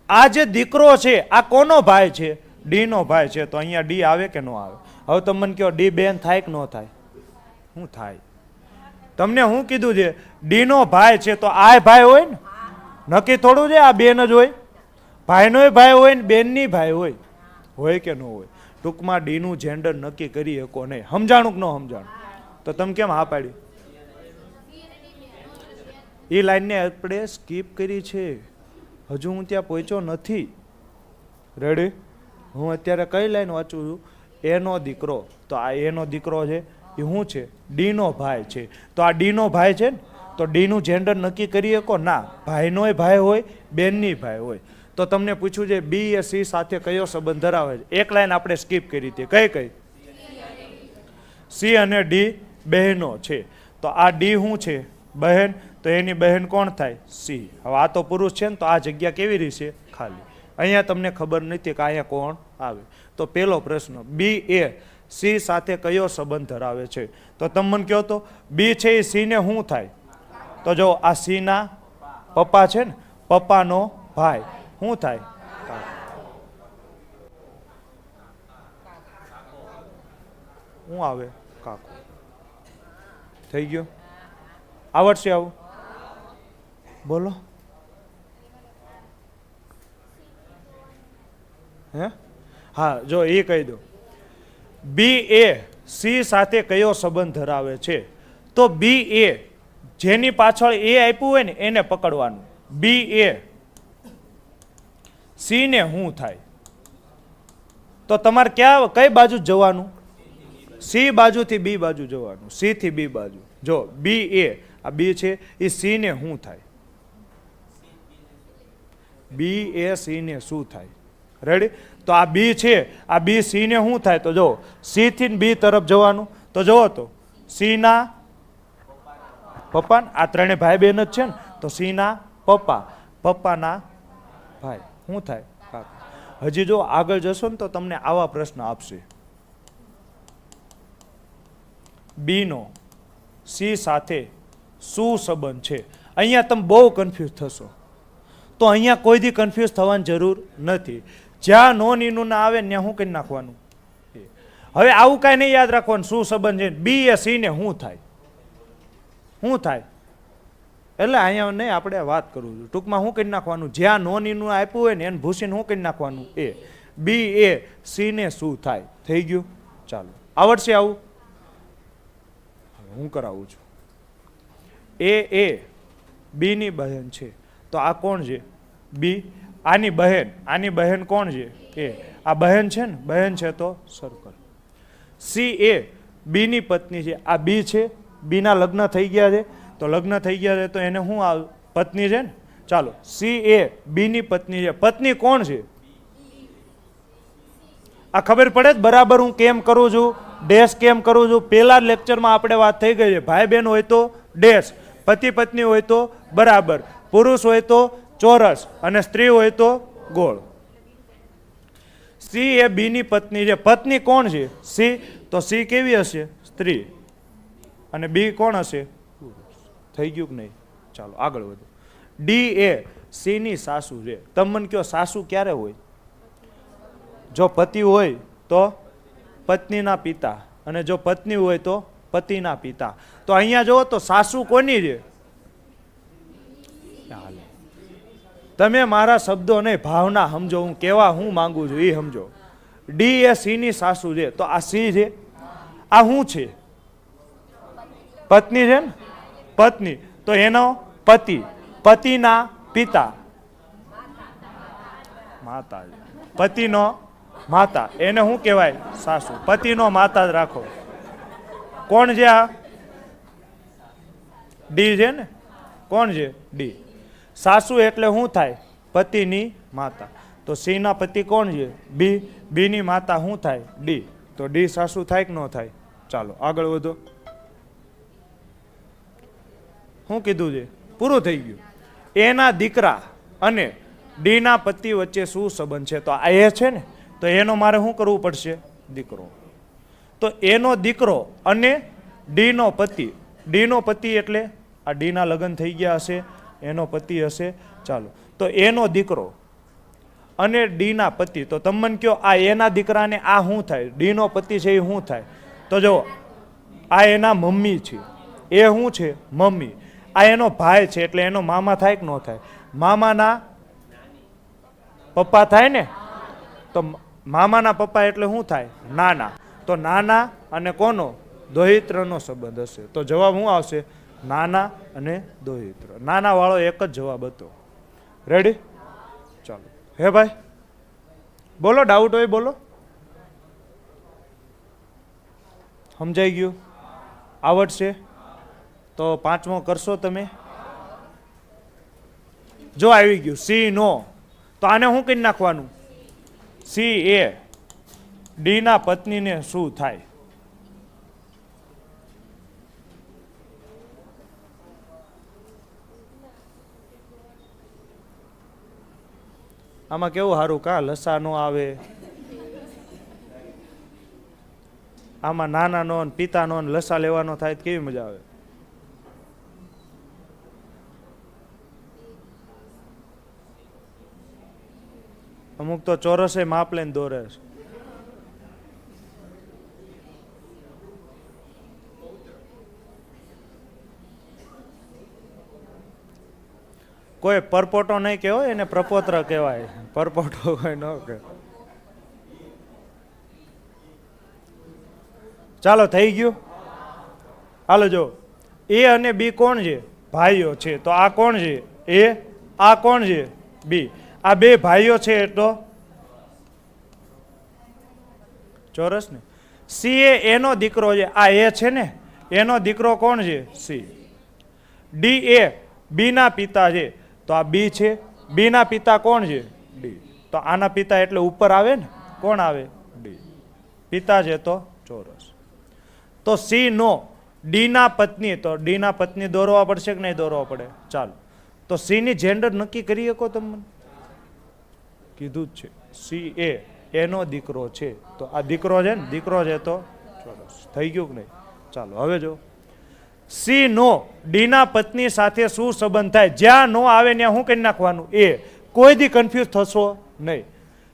આ જે દીકરો છે આ કોનો ભાઈ છે? ડી નો ભાઈ છે. તો અહીંયા ડી આવે કે ન આવે? હવે તમે મને કહો ડી બેન થાય કે ન થાય? શું થાય? તમને હું કીધું છે? ડી નો ભાઈ છે તો આ ભાઈ હોય ને, નક્કી થોડું છે આ બેન જ હોય. ભાઈનો ભાઈ હોય ને બેનની ભાઈ હોય કે ન હોય? ટૂંકમાં ડી નું જેન્ડર નક્કી કરી શકો નહીં. સમજાણું કે ન સમજાણું? તો તમે કેમ હા પાડી? એ લાઈનને આપણે સ્કીપ કરી છે. હજુ હું ત્યાં પહોંચ્યો નથી. રેડી? હું અત્યારે કઈ લાઈન વાંચું છું? એનો દીકરો. તો આ એનો દીકરો છે એ શું છે? ડી નો ભાઈ છે. તો આ ડી નો ભાઈ છે ને, તો ડી નું જેન્ડર નક્કી કરી શકો ના? ભાઈનોય ભાઈ હોય, બેનની ભાઈ હોય. તો તમને પૂછ્યું છે બી એ સી સાથે કયો સંબંધ ધરાવે છે? એક લાઈન આપણે સ્કીપ કરી હતી. કઈ? સી અને ડી બહેનો છે. તો આ ડી શું છે? બહેન. તો એની બહેન કોણ થાય? સી. હવે આ તો પુરુષ છે ને, તો આ જગ્યા કેવી રીતે ખાલી? અહીંયા તમને ખબર નથી કે અહીંયા કોણ આવે. તો પેલો પ્રશ્ન, બી એ સી સાથે કયો સંબંધ ધરાવે છે? તો તમે મને કહો તો બી છે એ સી ને શું થાય? તો જો આ સી ના પપ્પા છે ને, પપ્પાનો ભાઈ શું થાય? શું આવે? કાકો. થઈ ગયો? આવડશે આવું? બોલો. હે? હા, જો એ કહી દો. બી એ સી સાથે કયો સંબંધ ધરાવે છે? તો બી એ જેની પાછળ એ આપ્યું હોય ને એને પકડવાનું. બી એ સી ને શું થાય? તો તમારે કઈ બાજુ જવાનું? સી બાજુથી બી બાજુ જવાનું. સી થી બી બાજુ. જો બી એ આ બી છે એ સી ને શું થાય? બી એ સી ને શું થાય? રેડી? તો આ બી છે, આ બી સી ને શું થાય? તો જો સી થી બી તરફ જવાનું. તો જુઓ તો સી ના પપ્પા, આ ત્રણે ભાઈ બહેન જ છે ને, તો સી ના પપ્પા, પપ્પાના ભાઈ શું થાય? કાકા. હજી જો આગળ જશો ને તો તમને આવા પ્રશ્ન આપશે. બી નો સી સાથે શું સંબંધ છે? અહીંયા તમે બહુ કન્ફ્યુઝ થશો. તો અહીંયા કોઈ દી કન્ફ્યુઝ થવાની જરૂર નથી. જ્યાં નોન ઈનું ના આવે ત્યાં શું કરી નાખવાનું? હવે આવું કાંઈ નહીં યાદ રાખવાનું શું સંબંધ છે. બી એ સી ને શું થાય? શું થાય? એટલે અહીંયા નહીં આપણે વાત કરવું છું. ટૂંકમાં શું કરી નાખવાનું? જ્યાં નોન ઈનું આપ્યું હોય ને એને ભૂસીને શું કરી નાખવાનું? એ બી એ સી ને શું થાય? થઈ ગયું? ચાલો, આવડશે આવું? હું કરાવું છું. એ બી ની બહેન છે. તો આ કોણ છે? બી. આની બહેન કોણ છે? એ. આ બહેન છે ને, બહેન છે તો સર્કલ. સી એ બી ની પત્ની છે. આ બી છે, બી ના લગ્ન થઈ ગયા છે. તો લગ્ન થઈ ગયા છે તો એને શું પત્ની છે ને? ચાલો, સી એ બી ની પત્ની છે. પત્ની કોણ છે? આ ખબર પડે જ બરાબર હું કેમ કરું છું, ડેશ કેમ કરું છું. પેલા લેક્ચરમાં આપણે વાત થઈ ગઈ છે. ભાઈ બહેન હોય તો ડેશ, પતિ પત્ની હોય તો બરાબર, પુરુષ હોય તો ચોરસ અને સ્ત્રી હોય તો ગોળ. સી એ બી ની પત્ની છે. પત્ની કોણ છે? સી. તો સી કેવી હશે? સ્ત્રી. અને બી કોણ હશે? થઈ ગયું કે નહીં? ચાલો આગળ વધો. ડી એ સી ની સાસુ છે. તમે મને કહો સાસુ ક્યારે હોય? જો પતિ હોય તો પત્નીના પિતા, અને જો પત્ની હોય તો પતિના પિતા. તો અહીંયા જો તો સાસુ કોની છે? તમે મારા શબ્દો નહીં, ભાવના સમજો. હું કેવા હું માંગુ છું એ સમજો. ડી એ સી ની સાસુ છે. તો આ સી છે. આ શું છે? પત્ની છે ને? પત્ની. તો એનો પતિ, પતિના પિતા, માતા. પતિનો માતા, એને શું કહેવાય? સાસુ. પતિનો માતા જ રાખો. કોણ છે આ? ડી છે ને? કોણ છે? ડી. સાસુ એટલે શું થાય? પતિની માતા. તો સી ના પતિ કોણ છે? બી. બી ની માતા શું થાય? ડી. તો ડી સાસુ થાય કે ન થાય? ચાલો આગળ વધો. શું કીધું છે? પૂરું થઈ ગયું. એના દીકરા અને ડી ના પતિ વચ્ચે શું સંબંધ છે? તો આ એ છે ને, તો એનો મારે શું કરવું પડશે? દીકરો. તો એનો દીકરો અને ડી નો પતિ. ડી નો પતિ એટલે આ ડી ના લગ્ન થઈ ગયા હશે, એનો પતિ હશે. ચાલો, તો એનો દીકરો અને ડી ના પતિ. તો તમે મને કહો આ એના દીકરાને આ શું થાય? ડી નો પતિ છે એ શું થાય? તો જો આ એના મમ્મી છે. એ શું છે? મમ્મી. આ એનો ભાઈ છે એટલે એનો મામા થાય કે ન થાય? મામાના પપ્પા થાય ને. તો મામાના પપ્પા એટલે શું થાય? નાના. તો નાના અને કોનો? દોહિત્રનો સંબંધ હશે. તો જવાબ શું આવશે? નાના અને દોહિત્ર. નાના વાળો એક જ જવાબ હતો. રેડી? ચાલો. હે ભાઈ બોલો, ડાઉટ હોય બોલો. સમજાઈ ગયું? આવડશે? તો પાંચમો કરશો તમે? જો આવી ગયું સી નો, તો આને શું કરી નાખવાનું? સી એ ડી ના પત્નીને શું થાય? આમાં કેવું સારું કા લસા નો આવે. આમાં નાનાનો ને પિતાનો ને લસા લેવાનો થાય તો કેવી મજા આવે. અમુક તો ચોરસે માપ લઈને દોરે છે. કોઈ પરપોટો નહીં કહેવાય, એને પ્રપોત્ર કહેવાય. પરપોટો કોઈ ન કહે. ચાલો થઈ ગયું. હાલો જો એ અને બી કોણ છે? ભાઈઓ છે. તો આ કોણ છે? એ. આ કોણ છે? બી. આ બે ભાઈઓ છે એટલે ચોરસ ને. સી એ એનો દીકરો છે. આ એ છે ને, એનો દીકરો કોણ છે? સી. ડી એ બી ના પિતા છે. તો આ બી છે. બી ના પિતા કોણ છે? ડી. તો આના પિતા એટલે ઉપર આવે ને, કોણ આવે? ડી. પિતા છે તો ચોરસ. તો સી નો ડી ના પત્ની, તો ડી ના પત્ની દોરવા પડશે કે નહીં દોરવા પડે? ચાલો તો સી ની જેન્ડર નક્કી કરી શકો તમને? કીધું જ છે. સી એ એનો દીકરો છે. તો આ દીકરો છે ને, દીકરો છે તો ચોરસ. થઈ ગયું કે નહીં? ચાલો હવે જો સી નો ડી ના પત્ની સાથે શું સંબંધ થાય? જ્યાં નો આવે ત્યાં શું કરી નાખવાનું? એ. કોઈ દી કન્ફ્યુઝ થશો નહીં.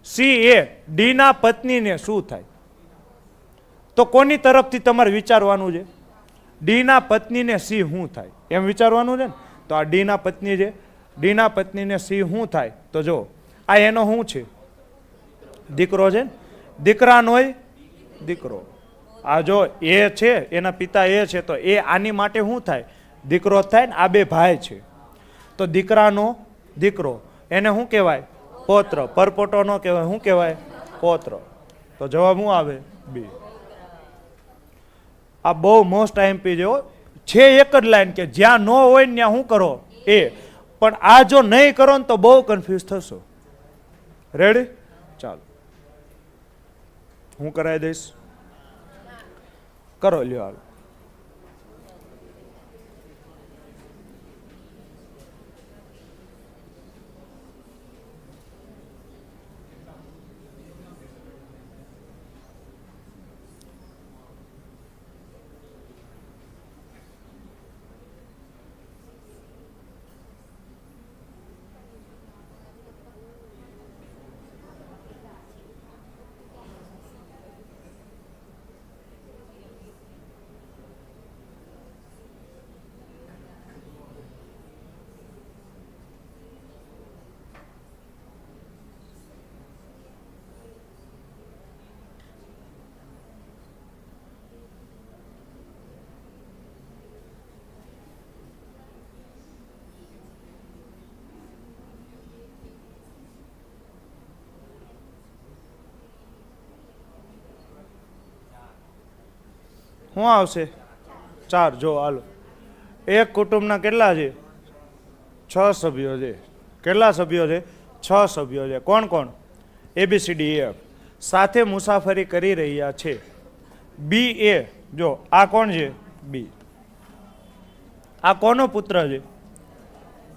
સી એ ડી ના પત્નીને શું થાય? તો કોની તરફથી તમારે વિચારવાનું છે? ડી ના પત્નીને સી શું થાય એમ વિચારવાનું છે ને. તો આ ડી ના પત્ની છે. ડી ના પત્નીને સી શું થાય? તો જો આ એનો શું છે? દીકરો છે ને. દીકરાનોય દીકરો. આ જો એ છે, એના પિતા એ છે, તો એ આની માટે શું થાય? દીકરો થાય ને. આ બે ભાઈ છે તો દીકરાનો દીકરો એને શું કહેવાય? પૌત્ર. પરપોટો નો કહેવાય, શું કહેવાય? પૌત્ર. તો જવાબ શું આવે? બી. આ બહુ મોસ્ટ આઈએમપી જેવો છે. એક જ લાઈન કે જ્યાં નો હોય ને ત્યાં શું કરો? એ. પણ આ જો નહીં કરો ને તો બહુ કન્ફ્યુઝ થશો. રેડી? ચાલો હું કરાવી દઈશ. કરો લ્યો હાલ. શું આવશે? 4. જો હાલો એક કુટુંબના કેટલા છે? 6 સભ્યો છે. કેટલા સભ્યો છે? 6 સભ્યો છે. કોણ કોણ? ABCDEF સાથે મુસાફરી કરી રહ્યા છે. બી એ જો આ કોણ છે? બી. આ કોનો પુત્ર છે?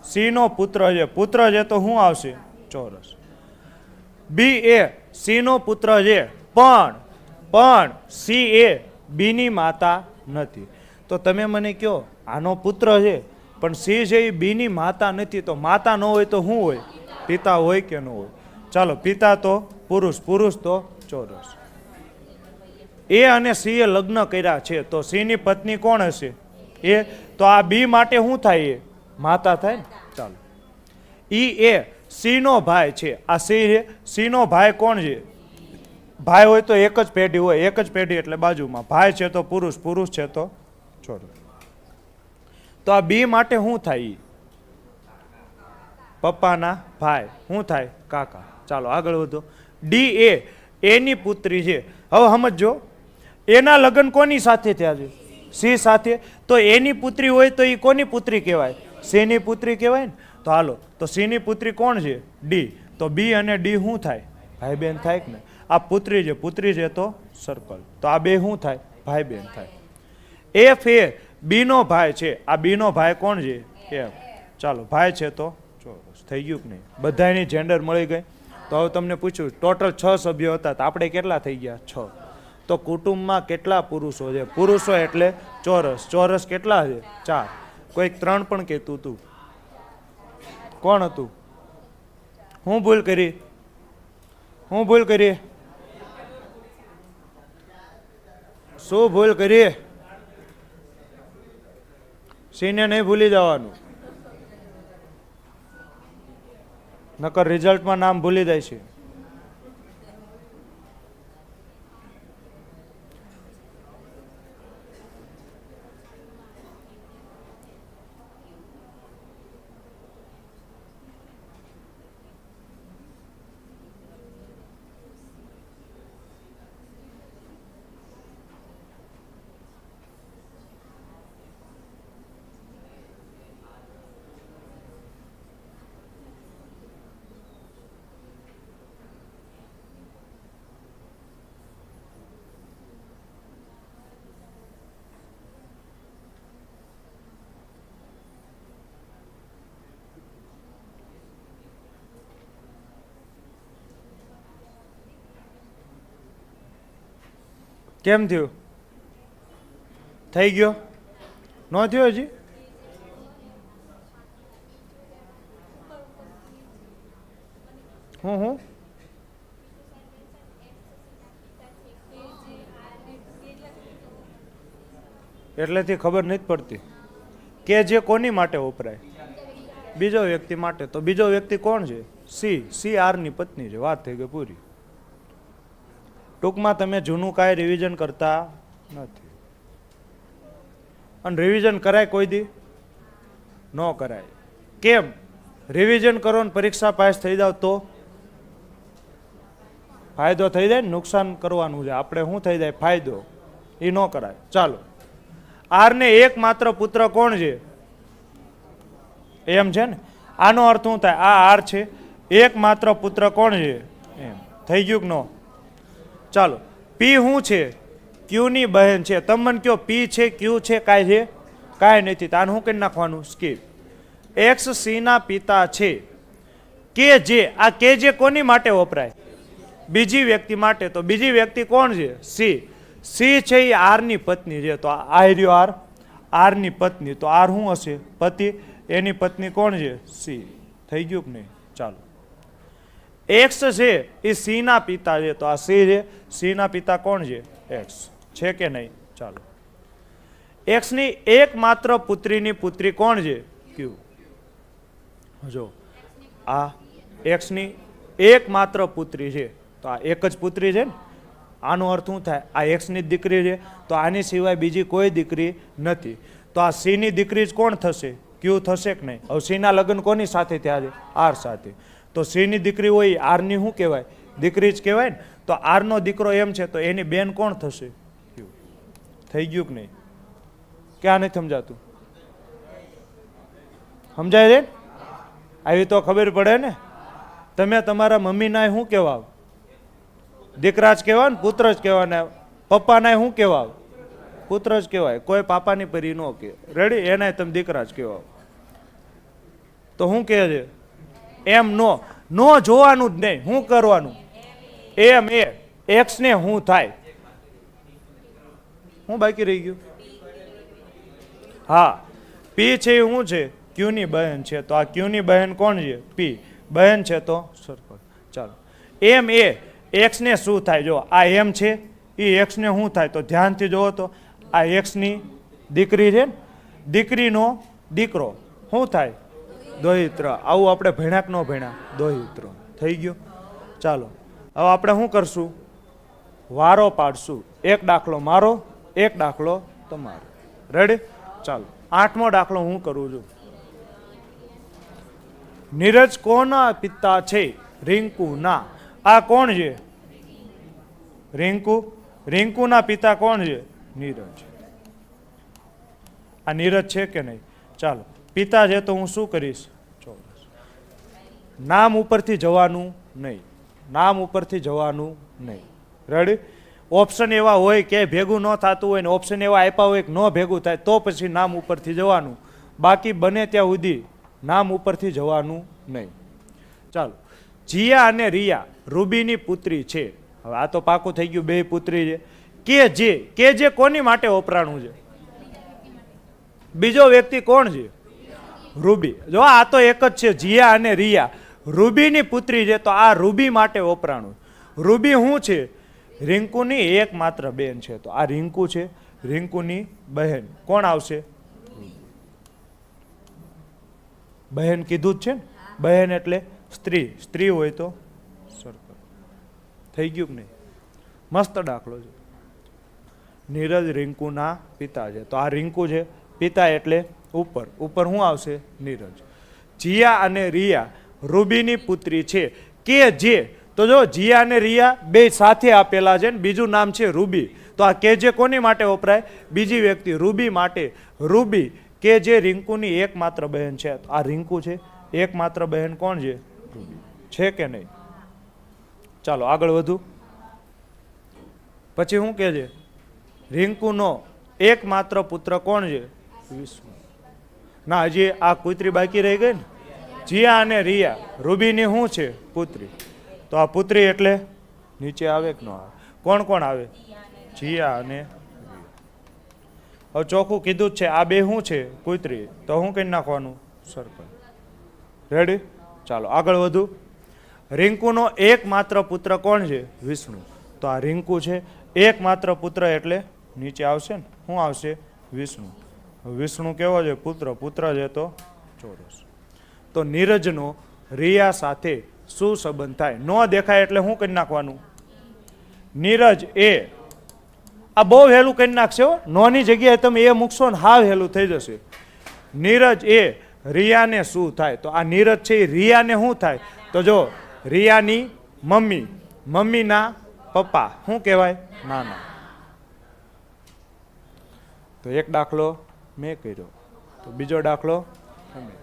સી નો પુત્ર છે. પુત્ર છે તો શું આવશે? ચોરસ. બી એ સી નો પુત્ર છે પણ સી એ બી ની માતા નથી. તો તમે મને કહો આનો પુત્ર છે પણ સી છે એ બી ની માતા નથી, તો માતા ન હોય તો શું હોય? પિતા હોય કે ન હોય? ચાલો પિતા તો પુરુષ, પુરુષ તો ચોરસ. એ અને સી એ લગ્ન કર્યા છે તો સી ની પત્ની કોણ હશે? એ. તો આ બી માટે શું થાય? એ માતા થાય ને. ચાલો ઈ એ સી નો ભાઈ છે. આ સી છે. સી નો ભાઈ કોણ છે? ભાઈ હોય તો એક જ પેઢી હોય. એક જ પેઢી એટલે બાજુમાં. ભાઈ છે તો પુરુષ, પુરુષ છે તો ચોરસ. તો આ બી માટે શું થાય? પપ્પાના ભાઈ. શું થાય? કાકા. ચાલો આગળ વધો. ડી એ એની પુત્રી છે. હવે સમજો એના લગ્ન કોની સાથે થયા છે? સી સાથે. તો એની પુત્રી હોય તો એ કોની પુત્રી કહેવાય? સી ની પુત્રી કહેવાય ને. તો હાલો તો સી ની પુત્રી કોણ છે? ડી. તો બી અને ડી શું થાય? ભાઈ બહેન થાય કે ને. આ પુત્રી છે, પુત્રી છે તો સર્કલ. તો આ બે શું થાય? ભાઈ બહેન થાય. એફ એ બી નો ભાઈ છે. આ બી નો ભાઈ કોણ છે? એફ. ચાલો ભાઈ છે તો ચોરસ. થઈ ગયું કે નહીં? બધાની જેન્ડર મળી ગઈ. તો હવે તમને પૂછ્યું ટોટલ 6 સભ્યો હતા તો આપણે કેટલા થઈ ગયા? 6. તો કુટુંબમાં કેટલા પુરુષો છે? પુરુષો એટલે ચોરસ. ચોરસ કેટલા છે? 4. કોઈક 3 પણ કહેતું હતું. કોણ હતું? હું ભૂલ કરી? હું ભૂલ કરી? શું ભૂલ કરી? સિંહને નહીં ભૂલી જવાનું, નકર રિઝલ્ટમાં નામ ભૂલી જાય છે. કેમ થયું? થઈ ગયો? ન થયો હજી? હું એટલેથી ખબર નથી પડતી કે જે કોની માટે વપરાય? બીજો વ્યક્તિ માટે. તો બીજો વ્યક્તિ કોણ છે? સી આરની પત્ની છે. વાત થઈ ગઈ પૂરી. ટૂંકમાં તમે જૂનું કાંઈ રિવિઝન કરતા નથી. અને રિવિઝન કરાય કોઈ દી? ન કરાય. કેમ? રિવિઝન કરો ને પરીક્ષા પાસ થઈ જાવ તો ફાયદો થઈ જાય ને, નુકસાન કરવાનું છે આપણે. શું થઈ જાય? ફાયદો. એ ન કરાય. ચાલો, આરને એકમાત્ર પુત્ર કોણ છે? એમ છે ને. આનો અર્થ શું થાય? આ આર છે, એકમાત્ર પુત્ર કોણ છે? એમ. થઈ ગયું કે ન? ચાલો, પી શું છે? ક્યુ ની બહેન છે. તમે મને કહો પી છે, ક્યુ છે, કાંઈ છે? કાંઈ નથી. તો આને શું કરી નાખવાનું? સ્કીપ. એક્સ સી ના પિતા છે. કે જે, આ કે જે કોની માટે વપરાય? બીજી વ્યક્તિ માટે. તો બીજી વ્યક્તિ કોણ છે? સી. સી છે એ આર ની પત્ની છે. તો આ રહ્યો આર ની પત્ની. તો આર શું હશે? પતિ. એની પત્ની કોણ છે? સી. થઈ ગયું કે નહીં? ચાલો, એક્સ છે એ સી ના પિતા છે. તો આ સી છે. સી ના પિતા કોણ છે? એક્સ. છે કે નહીં? ચાલો, એક્સ ની એકમાત્ર પુત્રીની પુત્રી કોણ છે? ક્યુ. જો આ એક્સ ની એકમાત્ર પુત્રી છે. તો આ એક જ પુત્રી છે ને. આનો અર્થ શું થાય? આ એક્સ ની દીકરી છે. તો આની સિવાય બીજી કોઈ દીકરી નથી. તો આ સી ની દીકરી જ કોણ થશે? ક્યુ થશે કે નહીં? હવે સી ના લગ્ન કોની સાથે થયા છે? આર સાથે. તો સી ની દીકરી હોય આર ની શું કહેવાય? દીકરી જ કહેવાય ને. તો આર નો દીકરો એમ છે તો એની બેન કોણ થશે? ક્યુ. થઈ ગયું કે નહીં? ક્યાં નથી સમજાતું? સમજાય છે? આવી તો ખબર પડે ને. તમે તમારા મમ્મીના શું કહેવાય? દીકરા જ કહેવાય ને, પુત્ર જ કહેવાય ને. પપ્પાના શું કહેવાય? પુત્ર જ કહેવાય. કોઈ પાપાની પરી ન કે. રેડી? એના તમે દીકરા જ કહેવાય. તો શું કહે છે? એમ નો જોવાનું જ નહીં. શું કરવાનું? એમ એ એક્સ ને શું થાય? શું બાકી રહી ગયું? હા, પી છે એ શું છે? ક્યુ ની બહેન છે. તો આ ક્યુ ની બહેન કોણ છે? પી. બહેન છે તો સરખો. ચાલો, એમ એ એક્સ ને શું થાય? જો આ એમ છે એ એક્સ ને શું થાય? તો ધ્યાનથી જોવો તો આ એક્સ ની દીકરી છે ને. દીકરીનો દીકરો શું થાય? દોહિત્ર. આવું આપણે ભણ્યા કે ન ભણ્યા? દોહિત્ર. થઈ ગયો. ચાલો, હવે આપણે શું કરશું? વારો પાડશું. એક દાખલો મારો, એક દાખલો તમારો. રેડી? ચાલો, 8મો દાખલો હું કરું છું. નીરજ કોના પિતા છે? રિંકુ ના. આ કોણ છે? રિંકુ. રિંકુ ના પિતા કોણ છે? નીરજ. આ નીરજ છે કે નહીં? ચાલો, પિતા છે તો હું શું કરીશ? ચોરસ. નામ ઉપરથી જવાનું નહીં. નામ ઉપરથી જવાનું નહીં. રેડી? ઓપ્શન એવા હોય કે ભેગું ન થતું હોય ને ઓપ્શન એવા આપ્યા હોય કે ન ભેગું થાય તો પછી નામ ઉપરથી જવાનું. બાકી બને ત્યાં સુધી નામ ઉપરથી જવાનું નહીં. ચાલો, જીયા અને રિયા રૂબીની પુત્રી છે. હવે આ તો પાકું થઈ ગયું, બે પુત્રી છે. કે જે કોની માટે વપરાણું છે? બીજો વ્યક્તિ કોણ છે? રૂબી. જો આ તો એક જ છે, જીયા અને રિયા. રૂબીની પુત્રી છે, તો આ રૂબી માટે વપરાણું. રૂબી શું છે? રિંકુની એકમાત્ર બેન છે, તો આ રિંકુ છે, રિંકુની બહેન. કોણ આવશે? બહેન કીધું જ છે ને. બહેન એટલે સ્ત્રી. સ્ત્રી હોય તો સર્કલ. થઈ ગયું કે નહીં? મસ્ત દાખલો છે. નીરજ રિંકુના પિતા છે, તો આ રિંકુ છે, પિતા એટલે ઉપર. ઉપર શું આવશે? નીરજ. જીયા અને રિયા રૂબીની પુત્રી છે, કે જે, તો જો જીયા અને રિયા બે સાથે આપેલા છે ને બીજું નામ છે રૂબી, તો આ કે જે કોની માટે વપરાય? બીજી વ્યક્તિ રૂબી માટે. રૂબી કે જે રિંકુની એકમાત્ર બહેન છે, આ રિંકુ છે, એકમાત્ર બહેન કોણ છે? રૂબી. છે કે નહીં? ચાલો આગળ વધુ. પછી શું કે છે? રિંકુનો એકમાત્ર પુત્ર કોણ છે? વિષ્ણુ. ના, હજી આ પુત્રી બાકી રહી ગઈ ને. જીયા અને રિયા રૂબીની શું છે? પુત્રી. તો આ પુત્રી એટલે નીચે આવે કે ન આવે? કોણ કોણ આવે? જીયા અને હવે ચોખ્ખું કીધું જ છે, આ બે શું છે? પુત્રી. તો શું કરી નાખવાનું? સર્કલ. રેડી? ચાલો આગળ વધુ. રિંકુનો એકમાત્ર પુત્ર કોણ છે? વિષ્ણુ. તો આ રિંકુ છે, એકમાત્ર પુત્ર એટલે નીચે આવશે ને. શું આવશે? વિષ્ણુ. વિષ્ણુ કેવો છે? પુત્ર. પુત્ર છે તો ચોરસ. તો નીરજનો રિયા સાથે શું સંબંધ થાય? ન દેખાય એટલે શું કરી નાખવાનું? નીરજ એ. આ બહુ હેલું કરી નાખશે હો. નોની જગ્યાએ તમે એ મૂકશો ને હાવ હેલું થઈ જશે. નીરજ એ રિયાને શું થાય? તો આ નીરજ છે એ રિયાને શું થાય? તો જો રિયાની મમ્મી, મમ્મીના પપ્પા શું કહેવાય? નાના. તો એક દાખલો મેં કર્યો, તો બીજો દાખલો તમે.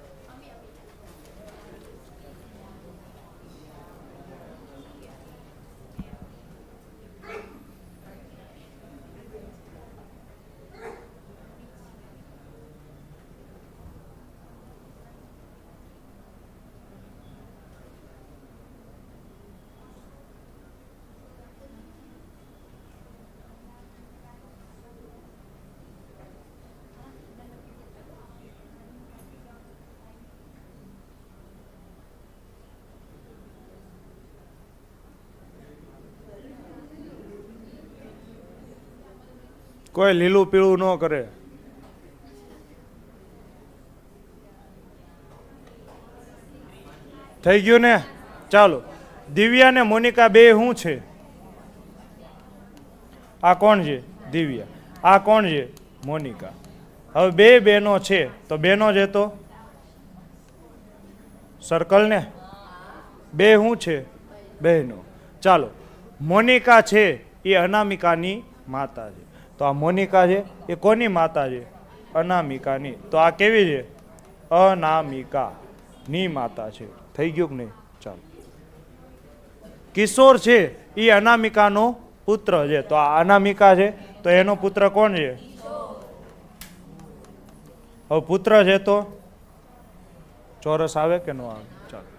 કોઈ લીલું પીળું ન કરે. થઈ ગયું ને? ચાલો. દિવ્યા ને મોનિકા બે શું છે? આ કોણ છે? દિવ્યા. આ કોણ છે? મોનિકા. હવે બે બહેનો છે, તો બહેનો છે તો સર્કલ ને. બે શું છે? બહેનો. ચાલો. મોનિકા છે એ અનામિકાની માતા છે, તો આ મોનિકા છે એ કોની માતા છે? અનામિકાની. તો આ કેવી છે? અનામિકાની માતા છે. થઈ ગયું કે નહીં? ચાલો. કિશોર છે એ અનામિકાનો પુત્ર છે, તો આ અનામિકા છે, તો એનો પુત્ર કોણ છે? હવે પુત્ર છે તો ચોરસ આવે કે ન આવે? ચાલો.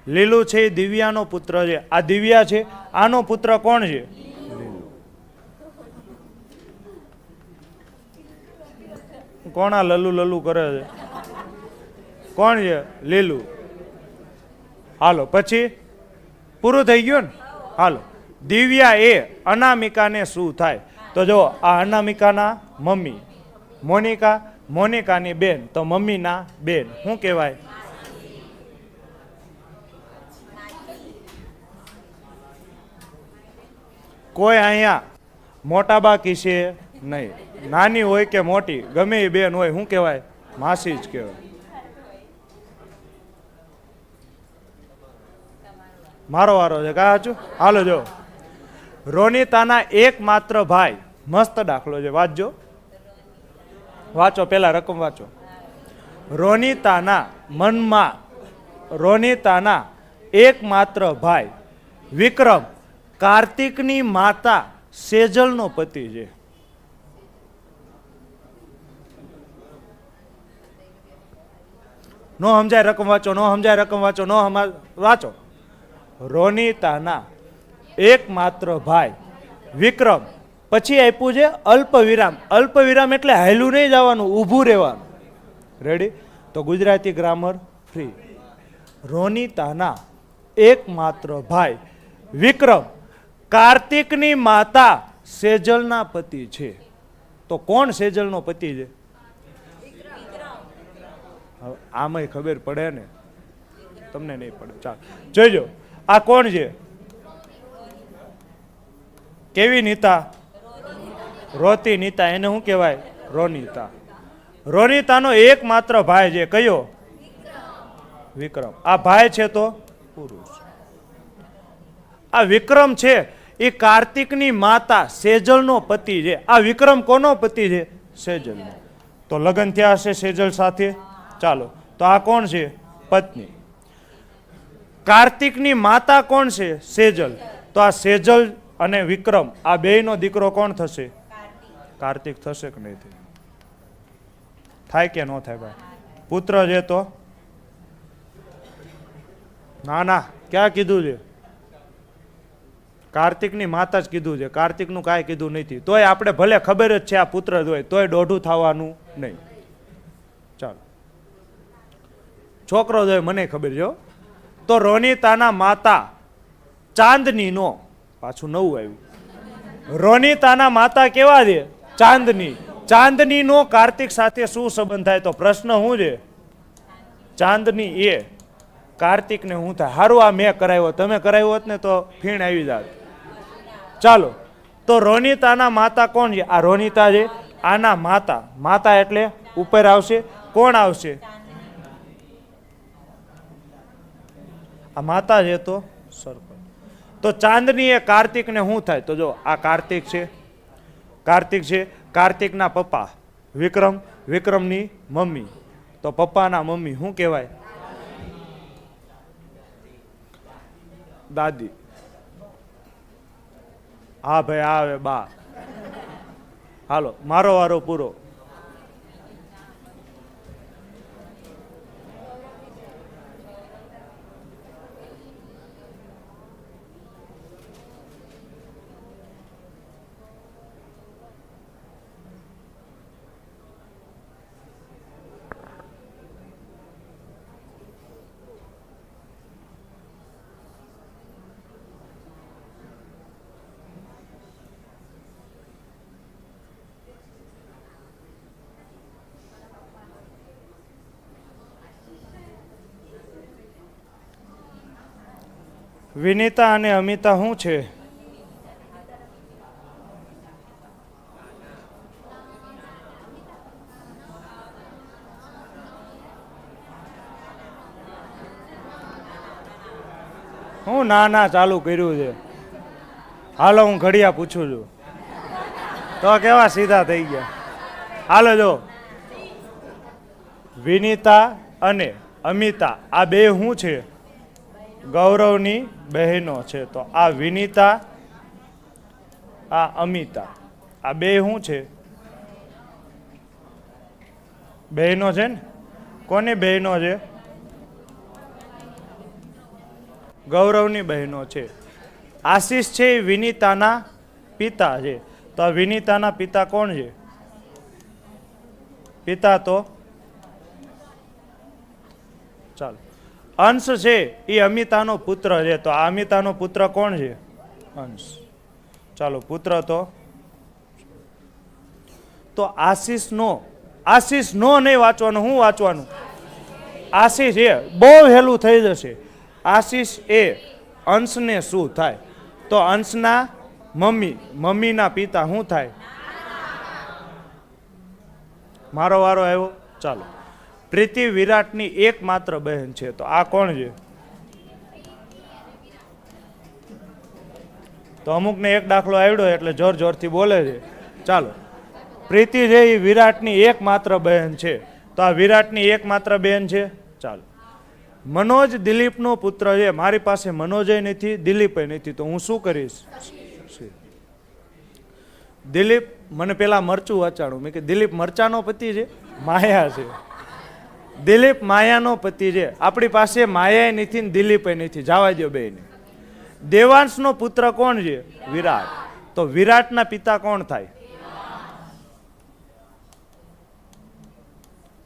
લીલું છે એ દિવ્યાનો પુત્ર છે, આ દિવ્યા છે, આનો પુત્ર કોણ છે? કોણ આ લલ્લુ લલ્લુ કરે છે? કોણ છે? લીલું. હાલો પછી પૂરું થઈ ગયું ને? હાલો. દિવ્યા એ અનામિકાને શું થાય? તો જો આ અનામિકાના મમ્મી, મોનિકા મોનિકાની બેન, તો મમ્મીના બેન શું કહેવાય? કોઈ અહીંયા મોટા બાકી છે નહીં. નાની હોય કે મોટી ગમે એ બેન હોય શું કહેવાય? માસી જ કહેવાય. મારો વારો છે કા? સાચું. હાલો જો. રોનિતાના એકમાત્ર ભાઈ. મસ્ત દાખલો છે, વાંચજો. વાંચો, પેલા રકમ વાંચો. રોનિતાના મનમાં રોનિતાના એકમાત્ર ભાઈ વિક્રમ કાર્તિકની માતા સેજલનો પતિ છે. નો સમજાય રકમ વાંચો, નો સમજાય રકમ વાંચો, નો વાંચો. રોનિતાના એકમાત્ર ભાઈ વિક્રમ પછી આપ્યું છે અલ્પ વિરામ. અલ્પ વિરામ એટલે હાયલું નહીં જવાનું, ઊભું રહેવાનું. રેડી? તો ગુજરાતી ગ્રામર ફ્રી. રોનિતાના એકમાત્ર ભાઈ વિક્રમ કાર્તિકની માતા સેજલના પતિ છે. તો કોણ સેજલનો પતિ છે? આમાંય ખબર પડે ને, તમને નહીં પડે. ચાલો જોઈજો, આ કોણ છે? કેવી નીતા? રોતી નીતા. એને શું કહેવાય? રોનિતા. રોનિતાનો એકમાત્ર ભાઈ છે. કયો? વિક્રમ. આ ભાઈ છે તો પુરુષ. આ વિક્રમ છે એ કાર્તિકની માતા સેજલનો પતિ છે. આ વિક્રમ કોનો પતિ છે? સેજલનો. તો લગ્ન થયા હશે સેજલ સાથે. ચાલો, તો આ કોણ છે? પત્ની. કાર્તિકની માતા કોણ છે? સેજલ. તો આ સેજલ અને વિક્રમ આ બેયનો દીકરો કોણ થશે? કાર્તિક થશે કે નહીં થાય? કે ન થાય ભાઈ? પુત્ર છે તો ના ના, ક્યાં કીધું છે? કાર્તિકની માતા જ કીધું છે, કાર્તિકનું કાંઈ કીધું નથી. તોય આપણે ભલે ખબર જ છે આ પુત્ર જ હોય, તોય દોઢું થવાનું નહીં. ચાલો, છોકરો જ હોય મને ખબર છે. તો રોનિતાના માતા ચાંદની નો, પાછું નવું આવ્યું. રોનિતાના માતા કેવા છે? ચાંદની. ચાંદની નો કાર્તિક સાથે શું સંબંધ થાય? તો પ્રશ્ન શું છે? ચાંદની એ કાર્તિક ને શું થાય? હારું, આ મેં કરાવ્યો, તમે કરાવ્યો હોત ને તો ફીણ આવી જાત. ચાલો, તો રોનિતાના માતા કોણ છે? આ રોનિતા છે. આના માતા, માતા એટલે ઉપર આવશે. કોણ આવશે? આ માતા છે તો સરપંચ. તો ચાંદની એ કાર્તિક ને શું થાય? તો જો આ કાર્તિક છે, કાર્તિક છે. કાર્તિકના પપ્પા વિક્રમ, વિક્રમની મમ્મી. તો પપ્પાના મમ્મી શું કહેવાય? દાદી. હા ભાઈ, આવે બા. હાલો, મારો વારો પૂરો. વિનીતા અને અમિતા શું છે? હું ના ચાલુ કર્યું છે. હાલો, હું ઘડિયા પૂછું છું તો કેવા સીધા થઈ ગયા. હાલો, જો વિનીતા અને અમિતા આ બે શું છે? ગૌરવની બહેનો છે. તો આ વિનીતા, આ અમિતા, આ બે શું છે? બહેનો છે ને. કોની બહેનો છે? ગૌરવની બહેનો છે. આશીષ છે એ વિનીતાના પિતા છે. તો આ વિનીતાના પિતા કોણ છે? પિતા તો ચાલો, અંશ છે એ અમિતાનો પુત્ર છે. તો આ અમિતાનો પુત્ર કોણ છે? અંશ. ચાલો, પુત્ર તો આશીષ નો નહીં વાંચવાનું. શું વાંચવાનું? આશીષ એ બહુ વહેલું થઈ જશે. આશીષ એ અંશને શું થાય? તો અંશના મમ્મીના પિતા શું થાય? મારો વારો આવ્યો. ચાલો, પ્રીતિ વિરાટની એકમાત્ર બહેન છે. તો આ કોણ છે? તો અમુકને એક દાખલો આવડ્યો એટલે જોર જોરથી બોલે છે. ચાલો, પ્રીતિ છે એ વિરાટની એકમાત્ર બહેન છે. તો આ વિરાટની એકમાત્ર બહેન છે. ચાલો, મનોજ દિલીપનો પુત્ર છે. મારી પાસે મનોજય નથી, દિલીપય નથી, તો હું શું કરીશ? દિલીપ, મને પેલા મરચું વાંચાણું. મેં કે દિલીપ મરચાનો પતિ છે? માયા છે. દિલીપ માયાનો પતિ છે. આપણી પાસે માયા નથી ને દિલીપય નથી, જવા દો બેને. દેવાંશનો પુત્ર કોણ છે? વિરાટ. તો તો વિરાટના પિતા કોણ થાય?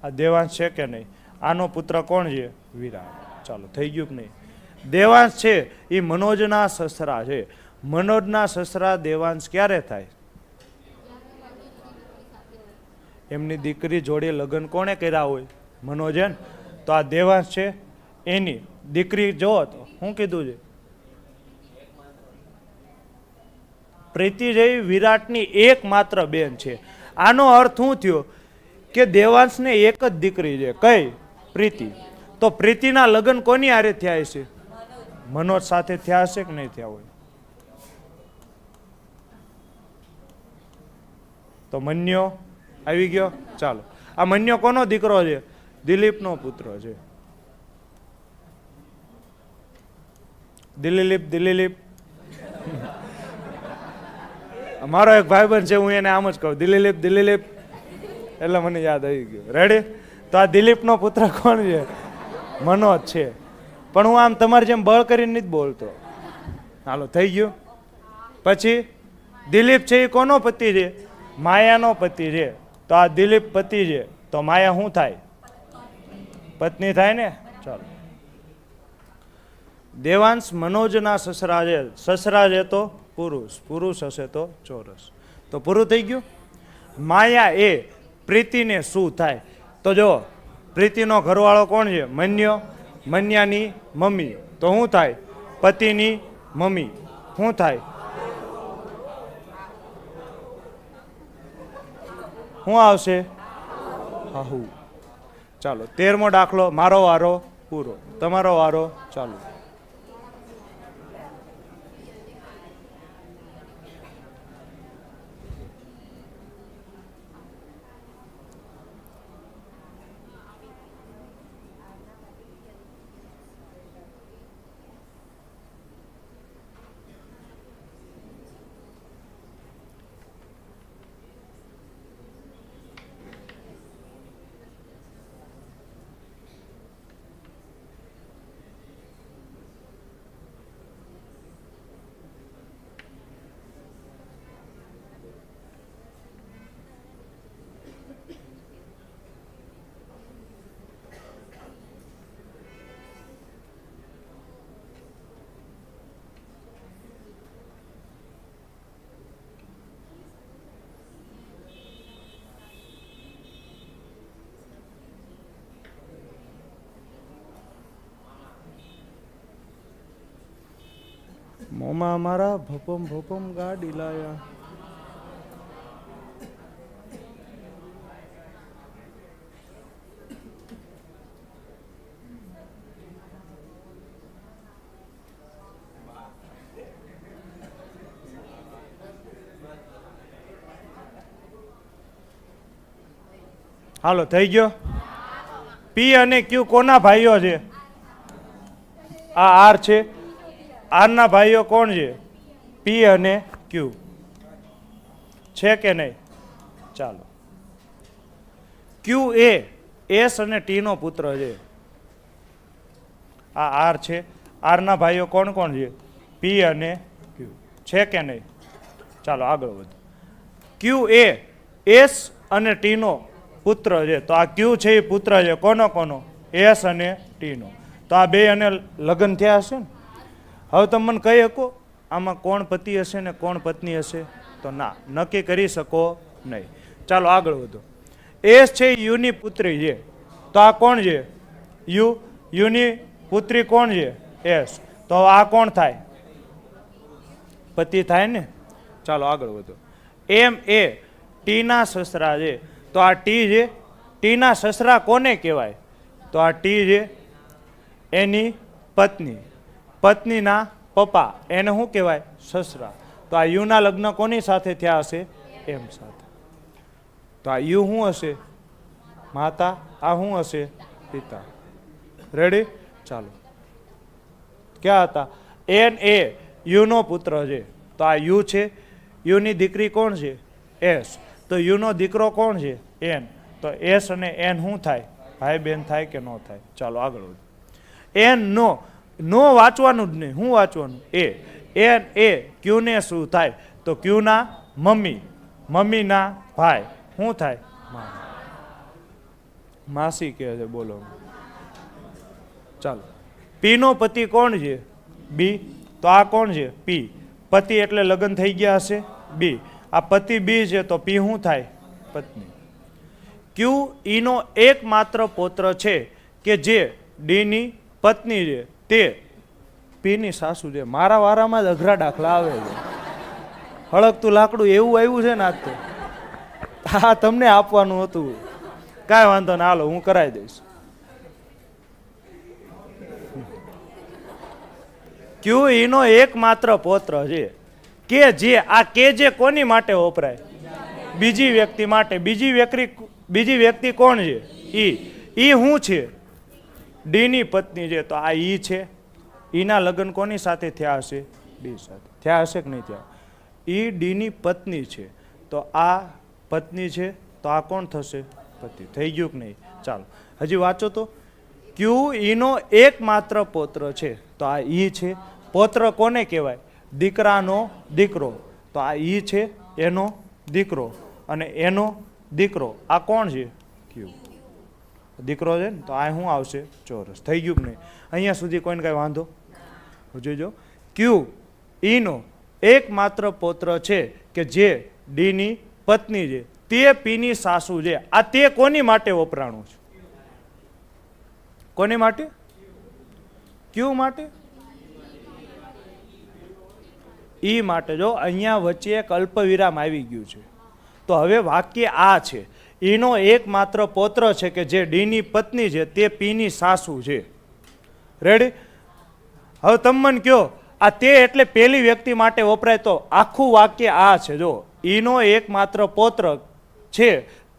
આ દેવાંશ છે કે નહીં? આનો પુત્ર કોણ છે? વિરાટ. ચાલો, થઈ ગયું કે નહીં? દેવાંશ છે એ મનોજના સસરા છે. મનોજના સસરા દેવાંશ ક્યારે થાય? એમની દીકરી જોડે લગ્ન કોણે કર્યા હોય? મનોજન. તો આ દેવાંશ છે એની દીકરી. જો તો શું કીધું છે? પ્રીતિ જેવી વિરાટની એકમાત્ર બેન છે. આનો અર્થ શું થયો કે દેવાંશને એક જ દીકરી છે. કઈ? પ્રીતિ. તો પ્રીતિના લગ્ન કોની હારે થયા છે? મનોજ સાથે થયા હશે કે નહીં થયા હોય? તો મન્યો આવી ગયો. ચાલો, આ મન્યો કોનો દીકરો છે? દિલીપનો પુત્ર છે. દિલીપ અમારો એક ભાઈબંધ છે, હું એને આમ જ કહું દિલીપ, એટલે મને યાદ આવી ગયું. રેડી? તો આ દિલીપનો પુત્ર કોણ છે? મનોજ છે. પણ હું આમ તમારી જેમ બળ કરીને નથી બોલતો. હાલો, થઈ ગયું. પછી દિલીપ છે એ કોનો પતિ છે? માયાનો પતિ છે. તો આ દિલીપ પતિ છે, તો માયા શું થાય? પત્ની થાય ને. ચાલો, દેવાંશ મનોજના સસરા છે. સસરા છે તો પુરુષ હશે તો ચોરસ. તો પૂરું થઈ ગયું. માયા એ પ્રીતિને શું થાય? તો જો, પ્રીતિનો ઘરવાળો કોણ છે? મન્યો. મન્યાની મમ્મી. તો શું થાય? પતિની મમ્મી. શું થાય? શું આવશે? હાહુ. ચાલો, 13મો દાખલો. મારો વારો પૂરો, તમારો વારો ચાલુ. મોમાં અમારા ભપમ ગાડી લાયા. હાલો, થઈ ગયો. પી અને ક્યુ કોના ભાઈઓ છે? આ આર છે. આરના ભાઈઓ કોણ છે? પી અને ક્યુ. છે કે નહીં? ચાલો, ક્યુ એ એસ અને ટી નો પુત્ર છે. આ આર છે. આરના ભાઈઓ કોણ કોણ છે? પી અને ક્યુ. છે કે નહીં? ચાલો, આગળ વધો. ક્યુ એ એસ અને ટી નો પુત્ર છે. તો આ ક્યુ છે એ પુત્ર છે કોનો? એસ અને ટી નો. તો આ બે અને લગ્ન થયા હશે ને. હવે તમે મને કહી શકો આમાં કોણ પતિ હશે ને કોણ પત્ની હશે? તો ના, નક્કી કરી શકો નહીં. ચાલો, આગળ વધો. એસ છે યુની પુત્રી છે. તો આ કોણ છે? યુની પુત્રી કોણ છે? એસ. તો આ કોણ થાય? પતિ થાય ને. ચાલો, આગળ વધો. એમ એ ટીના સસરા છે. તો આ ટી છે. ટીના સસરા કોને કહેવાય? તો આ ટી છે એની પત્ની. પત્નીના પપ્પા એને શું કહેવાય? સસરા. તો આ યુના લગ્ન કોની સાથે થયા હશે? એમ સાથે. તો આ યુ શું હશે? માતા. આ શું હશે? પિતા. રેડી? ચાલો, ક્યાં હતા? એન એ યુનો પુત્ર છે. તો આ યુ છે. યુની દીકરી કોણ છે? એસ. તો યુનો દીકરો કોણ છે? એન. તો એસ અને એન શું થાય? ભાઈ બેન થાય કે ન થાય? ચાલો, આગળ વધો. એન નો વાંચવાનું જ નહીં. શું વાંચવાનું? એ. એન એ ક્યુને શું થાય? તો ક્યુ ના મમ્મી, મમ્મી ના ભાઈ, શું થાય? માસી કહે છે. બોલો ચાલો. પી નો પતિ કોણ છે? બી. તો આ કોણ છે? પી. પતિ એટલે લગ્ન થઈ ગયા હશે, બી. આ પતિ બી છે તો પી શું થાય? પત્ની. ક્યુ ઈ નો એકમાત્ર પુત્ર છે કે જે ડી ની પત્ની છે તે પી ની સાસુ છે. મારા વારામાં જ અઘરા દાખલા આવે છે. હળગતું લાકડું એવું આવ્યું છે ને આજ તો. હા, તમને આપવાનું હતું. કાંઈ વાંધો ના, હાલો હું કરાવી દઈશ. ક્યુ ઈ નો એકમાત્ર પુત્ર છે કે જે આ કે જે કોની માટે વપરાય? બીજી વ્યક્તિ માટે. બીજી વ્યક્તિ કોણ છે? ઈ. ઈ શું છે? ડી ની પત્ની છે. તો આ ઈ છે. ઈ ના લગ્ન કોની સાથે થયા હશે? ડી સાથે. થયા હશે કે નહીં થયા? ઈ ડી ની પત્ની છે તો આ પત્ની છે તો આ કોણ થશે? પતિ. થઈ ગયું કે નહીં? ચાલો હજી વાંચો તો. ક્યુ ઈ નો એકમાત્ર પુત્ર છે તો આ ઈ છે. પુત્ર કોને કહેવાય? દીકરાનો દીકરો. તો આ ઈ છે, એનો દીકરો અને એનો દીકરો. આ કોણ છે? ક્યુ. દીકરો છે ને તો આ શું આવશે? ચોરસ. થઈ ગયું કે નહીં? અહીંયા સુધી કોઈને કાંઈ વાંધો? જોજો. ક્યુ ઈ નો એકમાત્ર પુત્ર છે કે જે ડી ની પત્ની છે તે પી ની સાસુ છે. આ તે કોની માટે વપરાણું છે? કોની માટે? ક્યુ માટે? ઈ માટે. જો અહીંયા વચ્ચે એક અલ્પ વિરામ આવી ગયું છે તો હવે વાક્ય આ છે. ઈનો એકમાત્ર પુત્ર છે કે જે ડી ની પત્ની છે તે પી ની સાસુ છે. રેડી? હવે તમે મને કહો આ તે એટલે પેલી વ્યક્તિ માટે વપરાય તો આખું વાક્ય આ છે. જો ઈનો એકમાત્ર પુત્ર છે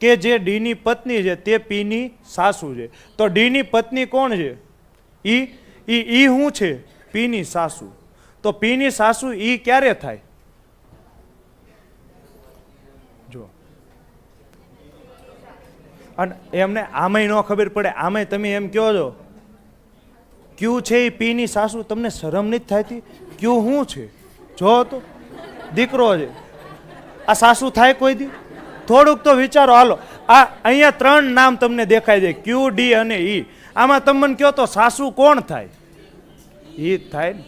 કે જે ડી ની પત્ની છે તે પી ની સાસુ છે. તો ડી ની પત્ની કોણ છે? ઈ શું છે? પી ની સાસુ. તો પી ની સાસુ ઈ ક્યારે થાય? જો અને એમને આમાંય ન ખબર પડે. આમાંય તમે એમ કહો છો ક્યુ છે એ પી ની સાસુ. તમને શરમ નથી થતી? ક્યુ શું છે? જો તો દીકરો છે. આ સાસુ થાય કોઈ દી? થોડુંક તો વિચારો. હાલો આ અહીંયા 3 નામ તમને દેખાય છે, ક્યુ, ડી અને ઈ. આમાં તમે મને કહો તો સાસુ કોણ થાય? ઈ જ થાય ને?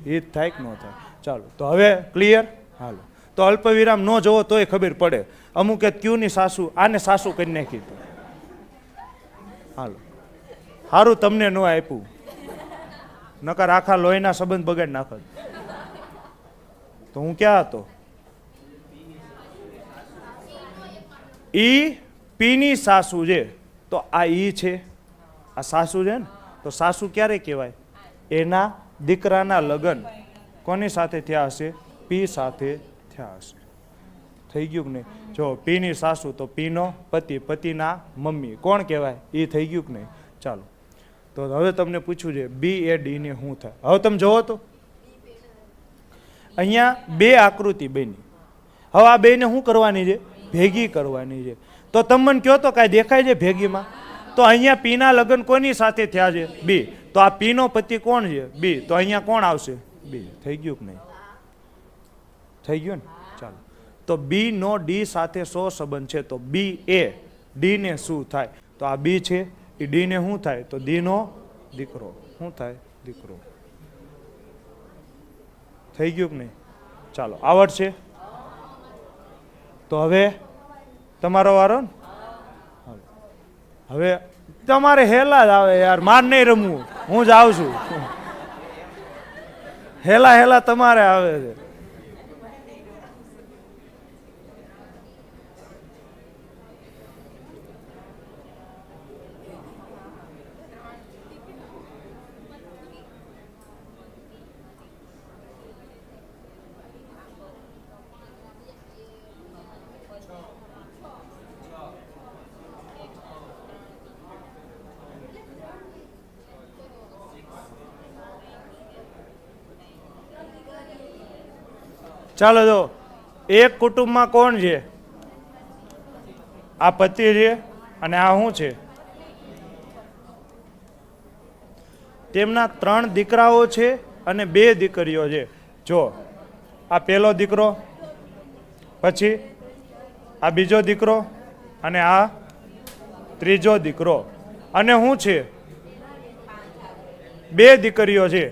ઈ જ થાય કે ન થાય? ચાલો તો હવે ક્લિયર? હાલો તો અલ્પ વિરામ ન જોવો તોય ખબર પડે. અમુક ક્યુ ની સાસુ આને સાસુ કરી નાખી. હાલો સારું તમને ન આપ્યું, નકર આખા લોહીના સંબંધ બગાડ નાખત. તો હું ક્યાં હતો? ઈ પી ની સાસુ છે તો આ ઈ છે, આ સાસુ છે ને. તો સાસુ ક્યારે કહેવાય? એના દીકરાના લગ્ન કોની સાથે થયા હશે? પી સાથે થયા હશે. થઈ ગયું કે નહીં? જો પી ની સાસુ તો પી નો પતિ, પતિના મમ્મી કોણ કહેવાય? એ થઈ ગયું કે નહીં? ચાલો તો હવે તમને પૂછ્યું છે બી એ ડી ને શું થાય? હવે તમે જોવો તો અહીંયા 2 આકૃતિ બની. હવે આ 2 ને શું કરવાની છે? ભેગી કરવાની છે. તો તમે મને કહો તો કાંઈ દેખાય છે ભેગીમાં? તો અહીંયા પી ના લગ્ન કોની સાથે થયા છે? બી. તો આ પી નો પતિ કોણ છે? બી. તો અહીંયા કોણ આવશે? બી. થઈ ગયું કે નહીં? થઈ ગયું ને? ચાલો તો બી નો ડી સાથે સો સંબંધ છે તો બી એ ડી ને શું થાય? તો આ બી છે એ ડી ને શું થાય? તો ડી નો દીકરો. શું થાય? દીકરો. થઈ ગયું કે નહીં? ચાલો આવડશે? તો હવે તમારો વારો ને? હવે તમારે હેલા જ આવે યાર, માર નહીં રમવું, હું જ આવું છું. હેલા હેલા તમારે આવે છે. ચાલો જો એક કુટુંબમાં કોણ છે? આ પતિ છે અને આ શું છે? તેમના 3 દીકરાઓ છે અને 2 દીકરીઓ છે. જો આ પહેલો દીકરો, પછી આ બીજો દીકરો, અને આ ત્રીજો દીકરો. અને શું છે? બે દીકરીઓ છે.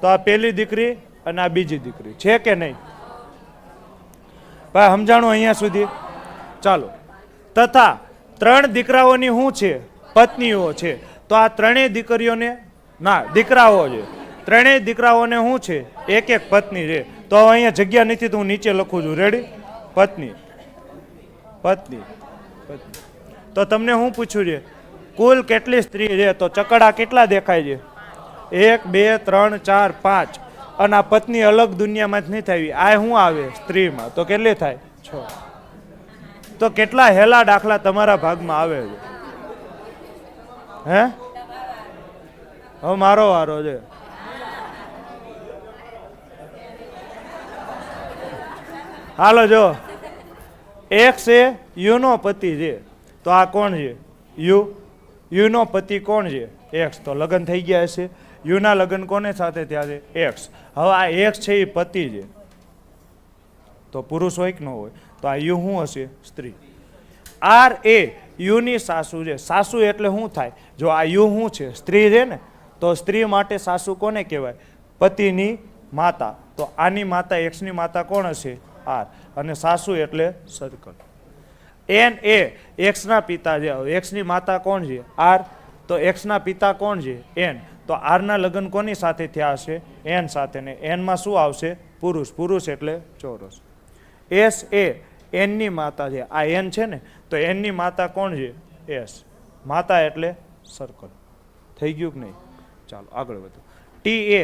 તો આ પહેલી દીકરી અને આ બીજી દીકરી છે કે નહીં? ભાઈ સમજાણું અહીંયા સુધી? ચાલો. તથા 3 દીકરાઓની શું છે? પત્નીઓ છે. તો આ 3 દીકરીઓને ના દીકરાઓ છે. 3 દીકરાઓને શું છે? એક એક પત્ની છે. તો અહીંયા જગ્યા નથી તો હું નીચે લખું છું. રેડી? પત્ની પત્ની પત્ની. તો તમને શું પૂછ્યું છે? કુલ કેટલી સ્ત્રી છે? તો ચકડા કેટલા દેખાય છે? 1 2 3 4 5. અને આ પત્ની અલગ દુનિયામાં જ નહીં થાય. આ શું આવે સ્ત્રીમાં? તો કેટલી થાય? 6. તો કેટલા હેલા દાખલા તમારા ભાગમાં આવે છે? હે? હવે મારો વારો છે. હાલો જો, એક છે યુનો પતિ છે. તો આ કોણ છે? યુનો પતિ કોણ છે? એક્સ. તો લગ્ન થઈ ગયા હશે. યુના લગ્ન કોને સાથે થયા છે? એક્સ. હવે આ એક્સ છે એ પતિ છે. તો પુરુષ હોય કે ન હોય? તો આ યુ શું હશે? સ્ત્રી. આર એ યુની સાસુ છે. સાસુ એટલે શું થાય? જો આ યુ શું છે? સ્ત્રી છે ને. તો સ્ત્રી માટે સાસુ કોને કહેવાય? પતિની માતા. તો આની માતા એક્સની માતા કોણ હશે? આર. અને સાસુ એટલે સર્કલ. એન એ એક્સના પિતા છે. એક્સની માતા કોણ છે? આર. તો એક્સના પિતા કોણ છે? એન. તો આરના લગ્ન કોની સાથે થયા હશે? એન સાથે. ને એનમાં શું આવશે? પુરુષ. પુરુષ એટલે ચોરસ. એસ એ એનની માતા છે. આ એન છે ને. તો એનની માતા કોણ છે? એસ. માતા એટલે સર્કલ. થઈ ગયું કે નહીં? ચાલો આગળ વધો. ટી એ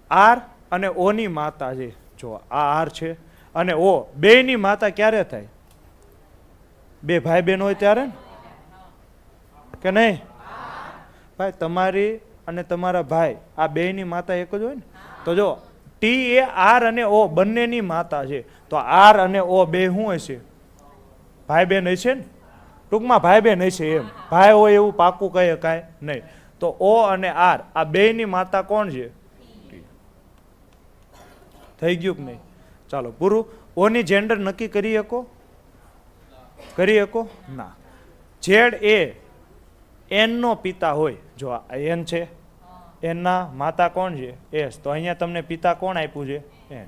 આર અને ઓની માતા છે. જો આ આર છે અને ઓ, બેયની માતા ક્યારે થાય? બે ભાઈ બહેન હોય ત્યારે ને? કે નહીં? ભાઈ તમારી અને તમારા ભાઈ આ બેયની માતા એક જ હોય ને. તો જો ટી એ આર અને ઓ બંનેની માતા છે. તો આર અને ઓ બે શું હશે? ભાઈ બહેન હશે ને. ટૂંકમાં ભાઈ બહેન હશે એમ. ભાઈ હોય એવું પાકું કહે કાંઈ નહીં. તો ઓ અને આર આ બેયની માતા કોણ છે? થઈ ગયું કે નહીં? ચાલો પૂરું. ઓની જેન્ડર નક્કી કરી શકો? કરી શકો ના. ઝેડ એ એન નો પિતા હોય. જો આ એન છે, એનના માતા કોણ છે? એસ. તો અહીંયા તમને પિતા કોણ આપ્યું છે? એન.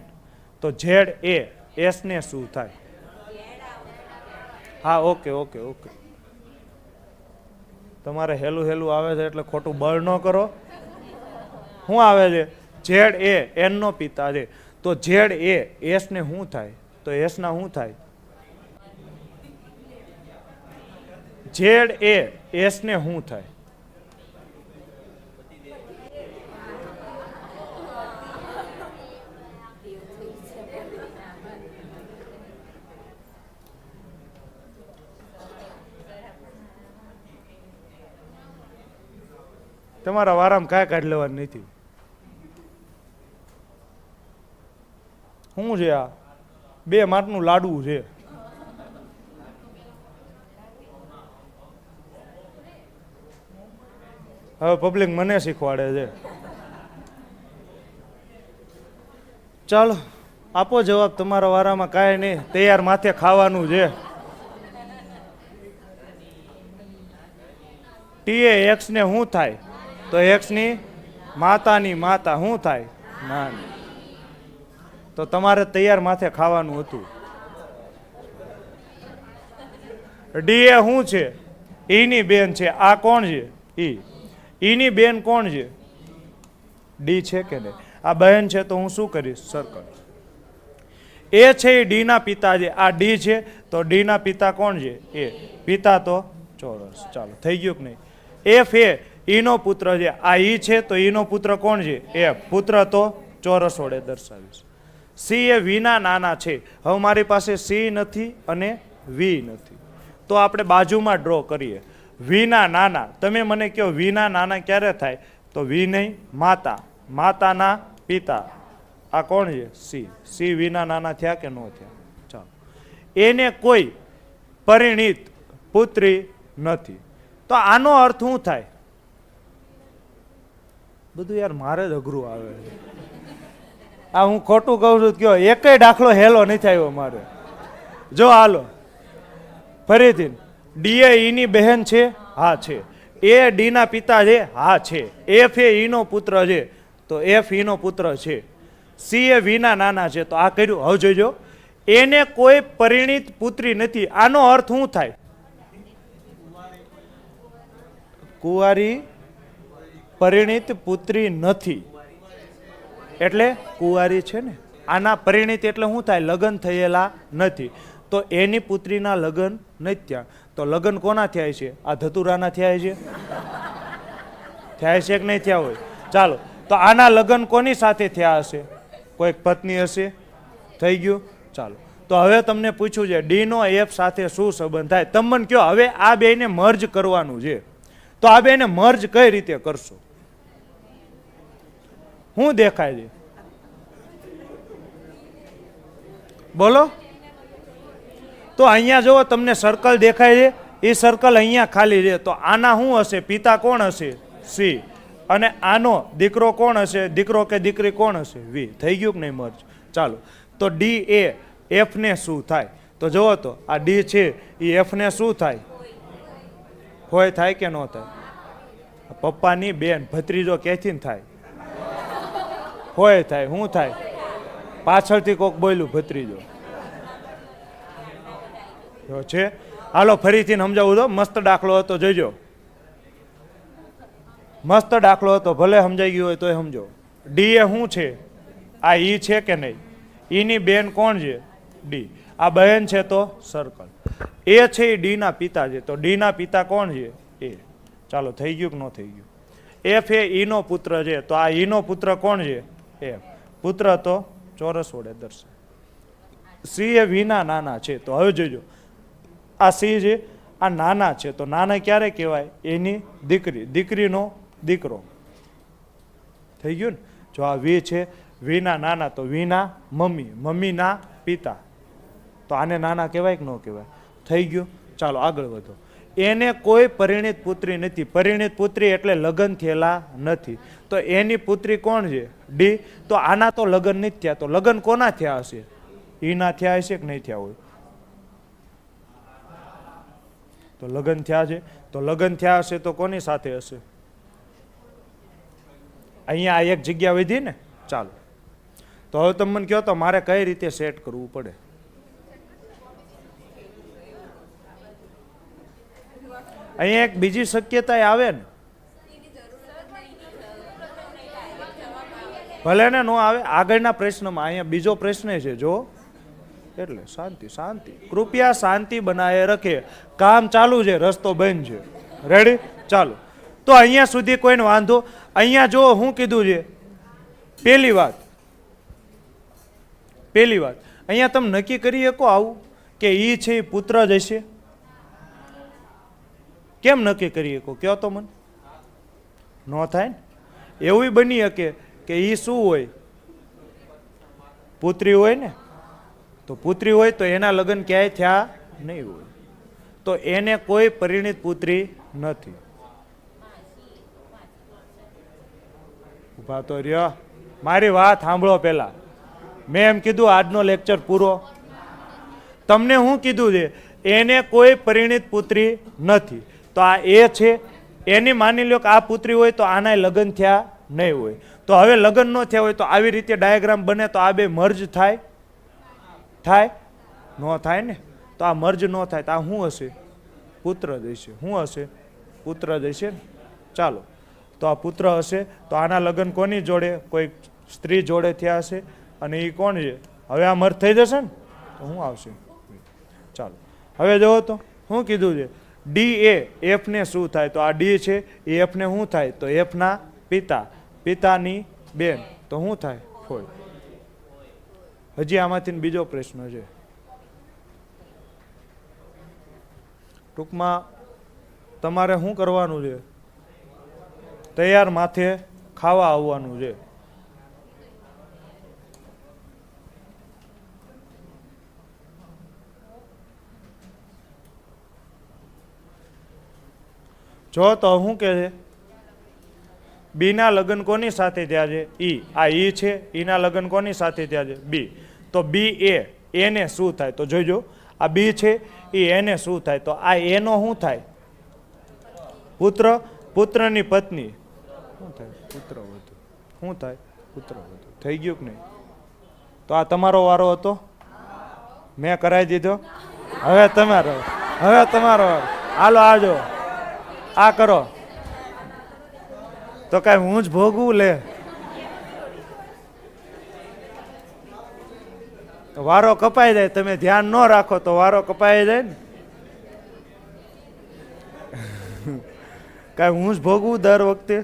તો ઝેડ એ એસ ને શું થાય? હા ઓકે ઓકે ઓકે. તમારે હેલું હેલું આવે છે એટલે ખોટું બળ ન કરો. શું આવે છે? ઝેડ એ એન નો પિતા છે. તો ઝેડ એ એસ ને શું થાય? તો એસ ના શું થાય? ઝેડ એ એસ ને શું થાય? તમારા વારામાં કાંઈ કાઢી લેવાનું નથી. શું છે આ? 2 માટનું લાડવું છે. હવે પબ્લિક મને શીખવાડે છે. ચાલો આપો જવાબ. તમારા વારામાં કાંઈ નહીં. તૈયાર માથે ખાવાનું છે. ટી એ એક્સ ને શું થાય? તો એક્સ ની માતાની માતા શું થાય? નાની. તો તમારે તૈયાર માથે ખાવાનું હતું. ડી એ શું છે? ઈની બેન છે. આ કોણ છે? ઈ. ઈની બેન કોણ છે? ડી છે કે નહીં? આ બહેન છે તો હું શું કરીશ? સર્કલ. એ છે એ ડી ના પિતા છે. આ ડી છે તો ડી ના પિતા કોણ છે? એ. પિતા તો ચોરસ. ચાલો થઈ ગયું કે નહીં? એફ એ ઈનો પુત્ર છે. આ ઈ છે તો ઈનો પુત્ર કોણ છે? એફ. પુત્ર તો ચોરસ વડે દર્શાવીશ. સી એ વીના નાના છે. હવે મારી પાસે સી નથી અને વી નથી. તો આપણે બાજુમાં ડ્રો કરીએ. વીના નાના. તમે મને કહો વીના નાના ક્યારે થાય? તો વી નહીં, માતા. માતાના પિતા. આ કોણ છે? સી. સી વીના નાના થયા કે ન થયા? ચાલો. એને કોઈ પરિણીત પુત્રી નથી. તો આનો અર્થ શું થાય? બધું યાર મારે જ અઘરું આવે છે. આ હું ખોટું કહું છું કયો એકેય દાખલો હેલો નથી આવ્યો મારે. જો હાલો ફરીથી, ડી એ ઈની બહેન છે? હા છે. એ ડી ના પિતા છે? હા છે. એફ એ ઈનો પુત્ર છે, તો એફ ઈનો પુત્ર છે. સી એ વી ના નાના છે, તો આ કર્યું. હવે જોઈજો, એને કોઈ પરિણીત પુત્રી નથી. આનો અર્થ શું થાય? કુંવારી પરિણીત પુત્રી નથી એટલે કુંવારી છે ને. આના પરિણીત એટલે શું થાય? લગ્ન થયેલા નથી. તો એની પુત્રીના લગ્ન નથી થયા. તો લગ્ન કોના થયા છે? આ ધતુરાના થયા છે? થયા છે કે નહીં થયા હોય? ચાલો, તો આના લગ્ન કોની સાથે થયા હશે? કોઈક પત્ની હશે. થઈ ગયું. ચાલો, તો હવે તમને પૂછ્યું છે ડી નો એફ સાથે શું સંબંધ થાય? તમે મને કહો. હવે આ બેને મર્જ કરવાનું છે, તો આ બેને મર્જ કઈ રીતે કરશો? શું દેખાય છે? બોલો. તો અહીંયા જુઓ, તમને સર્કલ દેખાય છે. એ સર્કલ અહીંયા ખાલી છે. તો આના શું હશે? પિતા કોણ હશે? સી. અને આનો દીકરો કોણ હશે? દીકરો કે દીકરી કોણ હશે? વી. થઈ ગયું કે નહીં મર્જ? ચાલો, તો ડી એ એફ ને શું થાય? તો જુઓ તો આ ડી છે એ એફ ને શું થાય? હોય થાય કે ન થાય? પપ્પાની બેન ભત્રીજો ક્યાંથી થાય? હોય થાય. શું થાય? પાછળથી કોક બોલ્યું ભત્રીજો છે. હાલો ફરીથી સમજાવું તો મસ્ત દાખલો હતો, જોઈજો. મસ્ત દાખલો હતો, ભલે સમજાઈ ગયું હોય તો સમજો. ડી એ શું છે? આ ઈ છે કે નહીં? ઈની બેન કોણ છે? ડી. આ બહેન છે તો સર્કલ. એ છે એ ડી ના પિતા છે, તો ડી ના પિતા કોણ છે? એ. ચાલો, થઈ ગયું કે ન થઈ ગયું? એફ એ ઈનો પુત્ર છે, તો આ ઈનો પુત્ર કોણ છે? એફ. પુત્ર તો ચોરસ વડે દર્શાવે. સી એ વીના નાના છે, તો હવે જોજો, આ સી છે, આ નાના છે, તો નાના ક્યારે કહેવાય? એની દીકરી. દીકરીનો દીકરો. થઈ ગયું ને? જો આ વી છે, વીના નાના, તો વીના મમ્મી, મમ્મીના પિતા, તો આને નાના કહેવાય કે ન કહેવાય? થઈ ગયું. ચાલો આગળ વધો. એને કોઈ પરિણીત પુત્રી નથી. પરિણીત પુત્રી એટલે લગ્ન થયેલા નથી. તો એની પુત્રી કોણ છે? ડી. તો આના તો લગ્ન નથી થયા, તો લગ્ન કોના થયા હશે? ઈના થયા હશે કે નહીં થયા હોય? તો લગ્ન થયા છે, તો લગ્ન થયા હશે તો કોની સાથે હશે? અહીંયા આ એક જગ્યા વધી ને. ચાલો, તો હવે તમે મને કહો તો મારે કઈ રીતે સેટ કરવું પડે? અહીંયા એક બીજી શક્યતા આવે ને, ભલે ને નો આવે. આગળના પ્રશ્નમાં અહીંયા બીજો પ્રશ્ન છે, જો. એટલે શાંતિ શાંતિ, કૃપયા શાંતિ બનાવે રખે. કામ ચાલુ છે, રસ્તો બંધ છે. રેડી? ચાલો, તો અહીંયા સુધી કોઈને વાંધો? અહીંયા જો હું કીધું છે, પહેલી વાત અહીંયા તમે નક્કી કરી શકો આવું કે ઈ છે એ પુત્ર જ હશે? કેમ નક્કી કરી શકો? કયો તો મને. ન થાય ને? એવું બની શકે કે ઈ શું હોય? પુત્રી હોય ને. તો પુત્રી હોય તો એના લગ્ન ક્યાંય થયા નહીં હોય, તો એને કોઈ પરિણીત પુત્રી નથી. ઉભા તો રહ્યો, મારી વાત સાંભળો પહેલા. મેં એમ કીધું આજનો લેક્ચર પૂરો. તમને હું કીધું છે? એને કોઈ પરિણીત પુત્રી નથી. તો આ એ છે, એની માની લ્યો કે આ પુત્રી હોય તો આના લગ્ન થયા નહીં હોય. તો હવે લગ્ન ન થયા હોય તો આવી રીતે ડાયાગ્રામ બને તો આ બે મર્જ થાય? થાય? ન થાય ને. તો આ મર્જ ન થાય તો આ શું હશે? પુત્ર જ હશે. શું હશે? પુત્ર જ હશે ને. ચાલો, તો આ પુત્ર હશે, તો આના લગ્ન કોની જોડે? કોઈ સ્ત્રી જોડે થયા હશે, અને એ કોણ છે? હવે આ મર્જ થઈ જશે ને, તો શું આવશે? ચાલો, હવે જુઓ તો શું કીધું છે? ડી એ એફ ને શું થાય? તો આ ડી છે એ એફ ને શું થાય? તો એફ ના પિતા, પિતાની બેન, તો શું થાય? હોય. હજી આમાંથી બીજો પ્રશ્ન છે. ટૂંકમાં તમારે શું કરવાનું છે? તૈયાર માથે ખાવા આવવાનું છે. જો તો શું કે છે? બી ના લગ્ન કોની સાથે થયા છે? ઈ. આ ઈ છે, ઈના લગ્ન કોની સાથે થયા છે? બી. તો બી એને શું થાય? તો જોઈજો, આ બી છે એ એને શું થાય? તો આ એનો શું થાય? પુત્ર. પુત્રની પત્ની શું થાય? પુત્રવધુ. શું થાય? પુત્રવધુ. થઈ ગયું કે નહીં? તો આ તમારો વારો હતો, મેં કરાવી દીધો. હવે તમારો વારો. હાલો આજો, આ કરો. તો કઈ હું જ ભોગવું લે? વારો કપાઈ જાય, તમે ધ્યાન ન રાખો તો વારો કપાઈ જાય ને. કઈ હું જ ભોગવું દર વખતે?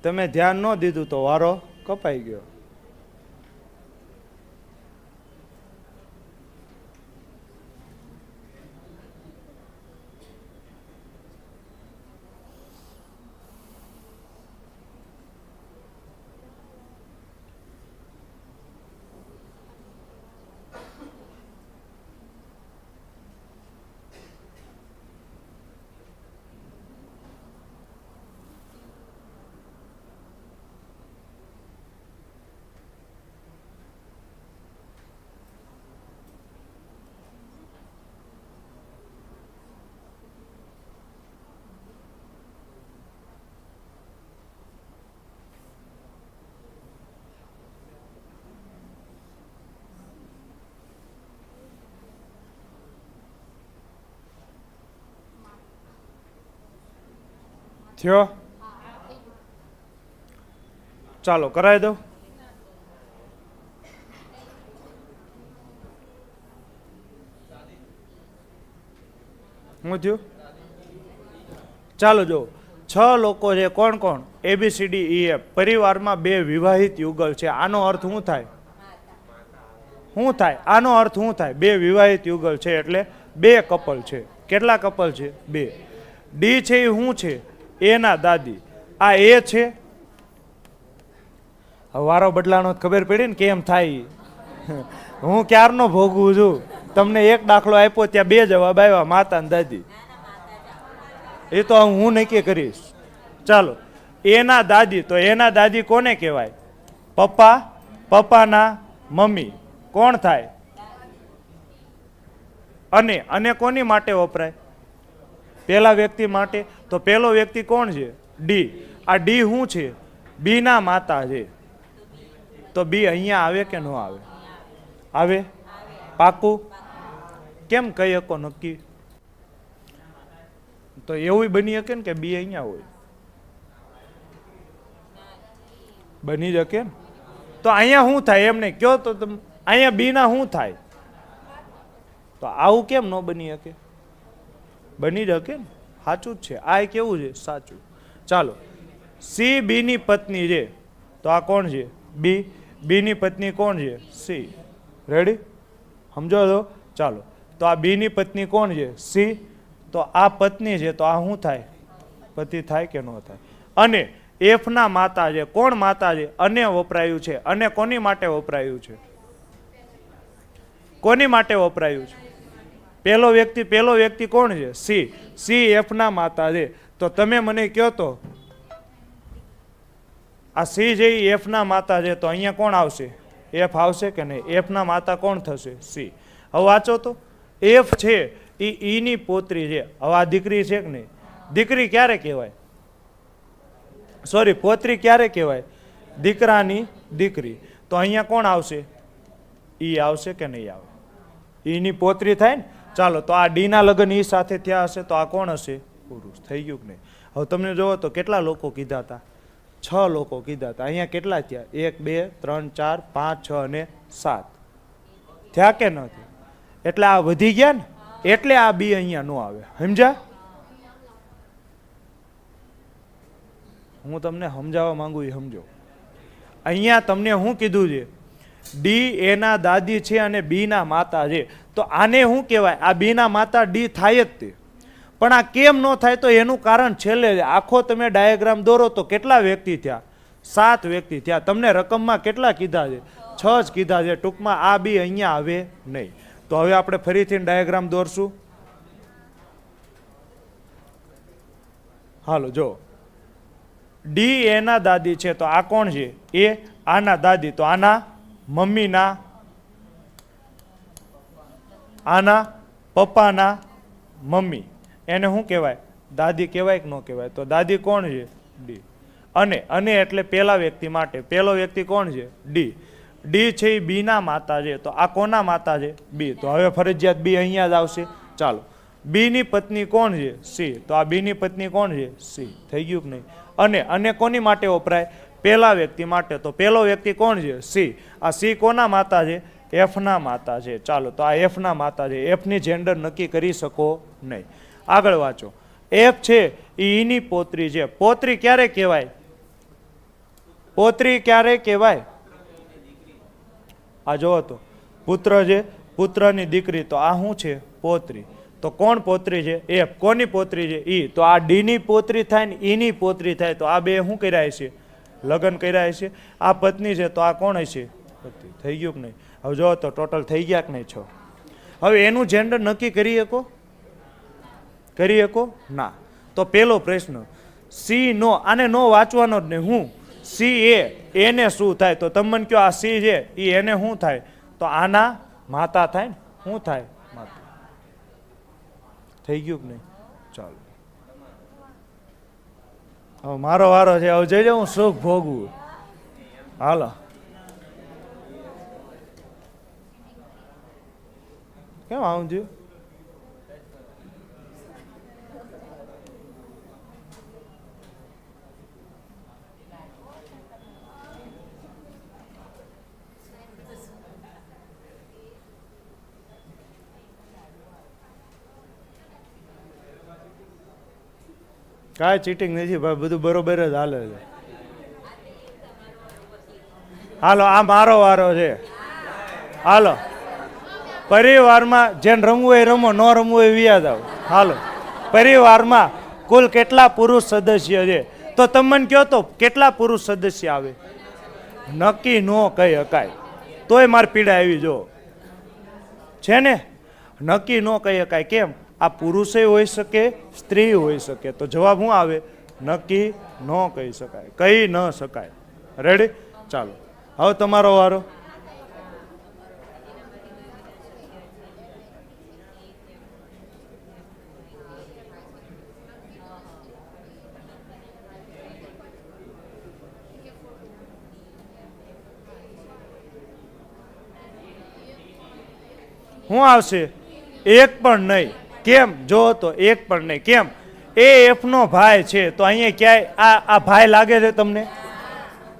તમે ધ્યાન ન દીધું તો વારો કપાઈ ગયો. થયો? ચાલો કરાવી દો. શું થયું? ચાલો જો, 6 લોકો છે. કોણ કોણ? ABCDEF. પરિવારમાં 2 વિવાહિત યુગલ છે. આનો અર્થ શું થાય? શું થાય? આનો અર્થ શું થાય? 2 વિવાહિત યુગલ છે એટલે 2 કપલ છે. કેટલા કપલ છે? 2. ડી છે એ શું છે? એના દાદી. આ એ છે. વારો બદલાનો ખબર પડી ને કેમ થાય. હું ક્યારનો ભોગવું છું. તમને એક દાખલો આપ્યો, ત્યાં 2 જવાબ આવ્યા, માતા અને દાદી. એ તો હું નક્કી કરીશ. ચાલો, એના દાદી. તો એના દાદી કોને કહેવાય? પપ્પા. પપ્પાના મમ્મી કોણ થાય? અને કોની માટે વપરાય? પેલા વ્યક્તિ માટે. તો પેલો વ્યક્તિ કોણ છે? ડી. આ ડી શું છે? બી ના માતા છે. તો બી અહીંયા આવે કે ન આવે? આવે. પાકું? કેમ કહી શકો નક્કી? તો એવું બની શકે ને કે બી અહીંયા હોય? બની શકે ને? તો અહીંયા શું થાય એમને કયો તો અહીંયા બી ના શું થાય? તો આવું કેમ ન બની શકે? બની શકે ને? સાચું જ છે. આ કેવું છે? સાચું. ચાલો, સી બી ની પત્ની છે. તો આ કોણ છે? બી. બી ની પત્ની કોણ છે? સી. રેડી? સમજો તો? ચાલો, તો આ બી ની પત્ની કોણ છે? સી. તો આ પત્ની છે, તો આ શું થાય? પતિ થાય કે ન થાય? અને એફ ના માતા છે. કોણ માતા છે? અને વપરાયું છે. અને કોની માટે વપરાયું છે? કોની માટે વપરાયું છે? પેલો વ્યક્તિ કોણ છે? સી. સી એફ ના માતા છે. તો તમે મને કહો તો આ સી છે એ એફ ના માતા છે, તો અહીંયા કોણ આવશે? એફ આવશે કે નહીં? એફ ના માતા કોણ થશે? સી. હવે વાંચો તો, એફ છે એ ઈ ની પોત્રી છે. હવે આ દીકરી છે કે નહીં? દીકરી ક્યારે કહેવાય? સોરી, પોત્રી ક્યારે કહેવાય? દીકરાની દીકરી. તો અહીંયા કોણ આવશે? ઈ આવશે કે નહીં આવે? ઈ ની પોત્રી થાય ને. ચાલો, તો આ ડી ના લગ્ન ઈ સાથે થયા હશે, તો આ કોણ હશે? પુરુષ. થઈ ગયું કે નહીં? હવે તમને જોવો તો કેટલા લોકો કીધા હતા? 6 લોકો કીધા હતા. અહીંયા કેટલા થયા? 1 2 3 4 5 6 અને 7 થયા કે ન થયા? એટલે આ વધી ગયા ને, એટલે આ બી અહીંયા ન આવે. સમજ્યા? હું તમને સમજાવવા માંગુ એ સમજો. અહીંયા તમને શું કીધું છે? ડી એના દાદી છે અને બી ના માતા છે. તો આને શું કહેવાય? આ બી ના માતા ડી થાય જ તે. પણ આ કેમ ન થાય? તો એનું કારણ છેલ્લે આખો તમે ડાયાગ્રામ દોરો તો કેટલા વ્યક્તિ થયા? 7 વ્યક્તિ થયા. તમને રકમમાં કેટલા કીધા છે? 6 જ કીધા છે. ટૂંકમાં આ બી અહીંયા આવે નહીં. તો હવે આપણે ફરીથી ડાયાગ્રામ દોરશું. હાલો જો, ડી એના દાદી છે તો આ કોણ છે? એ આના દાદી, તો આના મમ્મીના, આના પપ્પાના મમ્મી, એને શું કહેવાય? દાદી કહેવાય કે ન કહેવાય? તો દાદી કોણ છે? ડી. અને એટલે પેલા વ્યક્તિ માટે, પેલો વ્યક્તિ કોણ છે? ડી. ડી છે એ બી ના માતા છે, તો આ કોના માતા છે? બી. તો હવે ફરજિયાત બી અહીંયા જ આવશે. ચાલો, બી ની પત્ની કોણ છે? સી. તો આ બી ની પત્ની કોણ છે? સી. થઈ ગયું કે નહીં? અને કોની માટે વપરાય? પેલા વ્યક્તિ માટે. તો પેલો વ્યક્તિ કોણ છે? સી. આ સી કોના માતા છે? એફ ના માતા છે. ચાલો, તો આ એફ ના માતા છે. એફ ની જેન્ડર નક્કી કરી શકો નહીં. આગળ વાંચો. એફ છે એ ની પોત્રી છે. પોત્રી ક્યારે કહેવાય? પોત્રી ક્યારે કહેવાય? આ જોવો તો પુત્ર છે, પુત્રની દીકરી, તો આ શું છે? પોત્રી. તો કોણ પોત્રી છે? એફ. કોની પોત્રી છે? ઈ. તો આ ડી ની પોત્રી થાય ને ઈ ની પોત્રી થાય, તો આ બે શું કર્યા છે? લગ્ન કર્યા છે. આ પત્ની છે તો આ કોણ હશે? પતિ. થઈ ગયું કે નહીં? હવે જો તો ટોટલ થઈ ગયા કે નહીં? 6. હવે એનું જેન્ડર નક્કી કરી શકો? કરી શકો ના. તો પેલો પ્રશ્ન સી નો, આને નો વાંચવાનો જ નહીં. હું સી એને શું થાય? તો તમે મને કહો આ સી છે એ એને શું થાય? તો આના માતા થાય ને. શું થાય? માતા. થઈ ગયું કે નહીં? ચાલો, હવે મારો વારો છે. હવે જઈ હું સુખ ભોગવું. હાલો, કેમ આવું થયું? કાંઈ ચીટિંગ નથી ભાઈ, બધું બરોબર જ હાલે છે. હાલો, આ મારો વારો છે. હાલો, પરિવારમાં જેને રમવું હોય રમો, ન રમવું હોય વ્યાજ આવો. હાલો, પરિવારમાં કુલ કેટલા પુરુષ સદસ્ય છે? તો તમે મને કહો તો કેટલા પુરુષ સદસ્ય આવે? નક્કી ન કહી શકાય, તોય મારી પીડા આવી જો છે ને. નક્કી ન કહી શકાય. કેમ? આ પુરુષે હોઈ શકે, સ્ત્રી હોઈ શકે. તો જવાબ શું આવે? નક્કી ન કહી શકાય, કહી ન શકાય. રેડી? ચાલો, હવે તમારો વારો. શું આવશે? એક પણ નહીં. કેમ? જો તો એક પણ નહીં. કેમ? એ એફ નો ભાઈ છે, તો અહીંયા ક્યાંય આ ભાઈ લાગે છે તમને?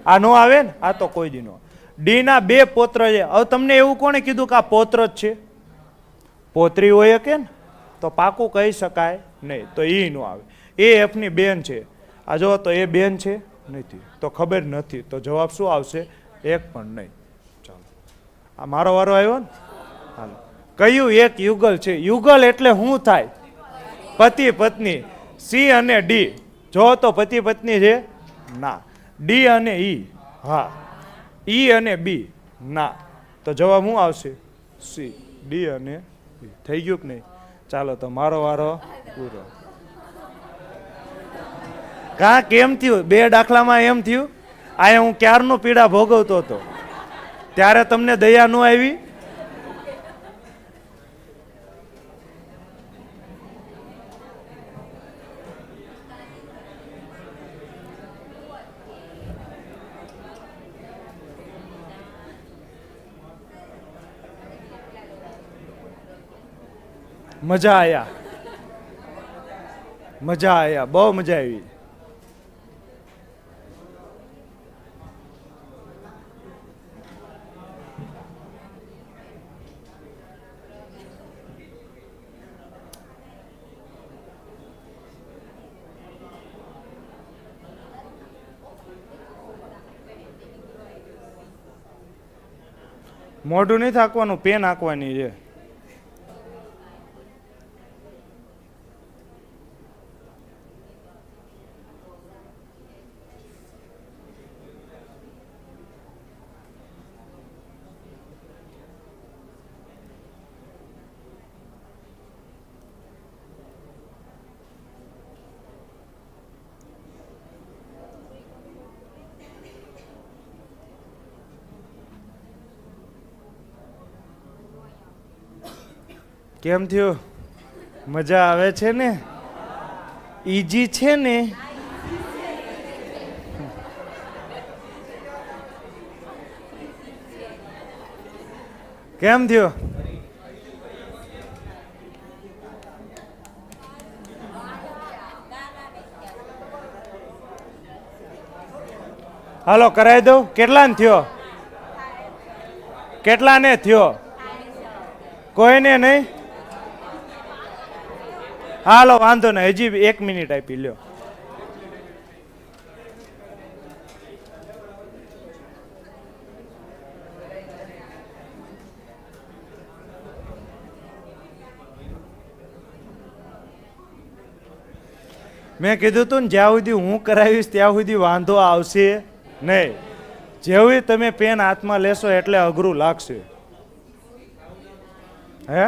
આ નો આવે ને? આ તો કોઈ દી નો. ડી ના 2 પોત્ર છે. હવે તમને એવું કોણે કીધું કે આ પોત્ર જ છે? પોત્રી હોય કે ને, તો પાકું કહી શકાય નહીં, તો ઈ નો આવે. એ એફ ની બેન છે. આ જો તો એ બેન છે નથી, તો ખબર નથી. તો જવાબ શું આવશે? એક પણ નહીં. ચાલો, આ મારો વારો આવ્યો ને. હાલો, કયું એક યુગલ છે? યુગલ એટલે શું થાય? પતિ પત્ની. સી અને ડી. જો તો પતિ પત્ની છે? ના. ડી અને ઈ? હા. ઈ અને બી? ના. તો જવાબ શું આવશે? સી. ડી અને બી. થઈ ગયું કે નહીં? ચાલો, તો મારો વારો પૂરો. કા કેમ થયું? 2 દાખલામાં એમ થયું. આ હું ક્યારનો પીડા ભોગવતો હતો, ત્યારે તમને દયા ન આવી? મજા આયા, મજા આયા, બહુ મજા આવી. મોઢું નહીં થાકવાનું, પેન હાંકવાની છે. કેમ થયું? મજા આવે છે ને? ઈજી છે ને? કેમ થયો? હાલો કરાવી દઉં. કેટલાને થયો? કેટલાને થયો? કોઈને નહીં? હાલો વાંધો નહીં, હજી 1 મિનિટ આપી લ્યો. મેં કીધું તું ને જ્યાં સુધી હું કરાવીશ ત્યાં સુધી વાંધો આવશે નહીં. જેવી તમે પેન હાથમાં લેશો એટલે અઘરું લાગશે. હે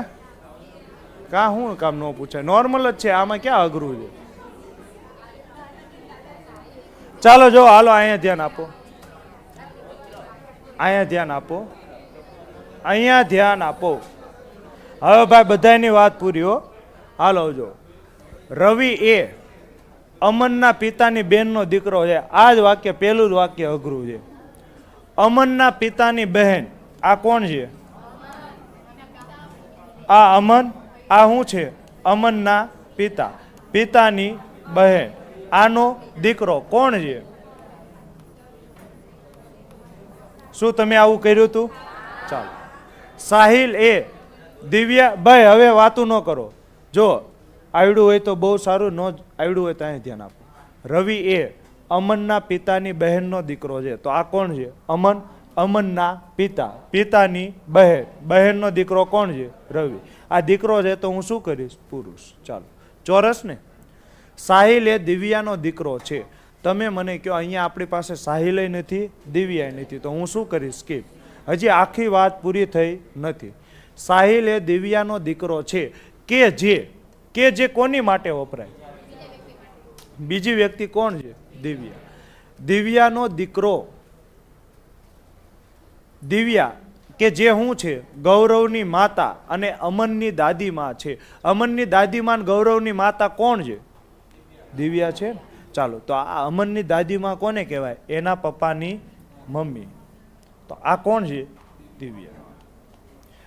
કા હું કામ ન પૂછાય? નોર્મલ જ છે, આમાં ક્યાં અઘરું છે? ચાલો જો હાલો અહીંયા ધ્યાન આપો, અહીંયા ધ્યાન આપો, અહીંયા ધ્યાન આપો. હવે ભાઈ બધાની વાત પૂરી હો. હાલો જો, રવિ એ અમનના પિતાની બેનનો દીકરો છે. આ જ વાક્ય, પહેલું જ વાક્ય અઘરું છે. અમનના પિતાની બહેન, આ કોણ છે? આ અમન. આ શું છે? અમનના પિતા. પિતાની બહેન, આનો દીકરો કોણ છે? શું તમે આવું કર્યું હતું? ચાલો. સાહિલ એ દિવ્યા. ભાઈ હવે વાતું ન કરો. જો આવડ્યું હોય તો બહુ સારું, ન આવડ્યું હોય તો અહીં ધ્યાન આપો. રવિ એ અમનના પિતાની બહેનનો દીકરો છે. તો આ કોણ છે? અમન. અમનના પિતા, પિતાની બહેન, બહેનનો દીકરો કોણ છે? રવિ. આ દીકરો છે તો હું શું કરીશ? પુરુષ. ચાલો ચોરસ ને. સાહિલ એ દિવ્યાનો દીકરો છે. તમે મને કહો, અહીંયા આપણી પાસે સાહિલ નથી, દિવ્યા નથી, તો હું શું કરીશ? સ્કીપ. હજી આખી વાત પૂરી થઈ નથી. સાહિલ એ દિવ્યાનો દીકરો છે કે જે કોની માટે વપરાય? બીજી વ્યક્તિ કોણ છે? દિવ્યા. દિવ્યાનો દીકરો, દિવ્યા કે જે શું છે? ગૌરવની માતા અને અમનની દાદીમાં છે. અમનની દાદીમાં ગૌરવની માતા કોણ છે? દિવ્યા છે. ચાલો, તો આ અમનની દાદીમાં કોને કહેવાય? એના પપ્પાની મમ્મી. તો આ કોણ છે? દિવ્યા.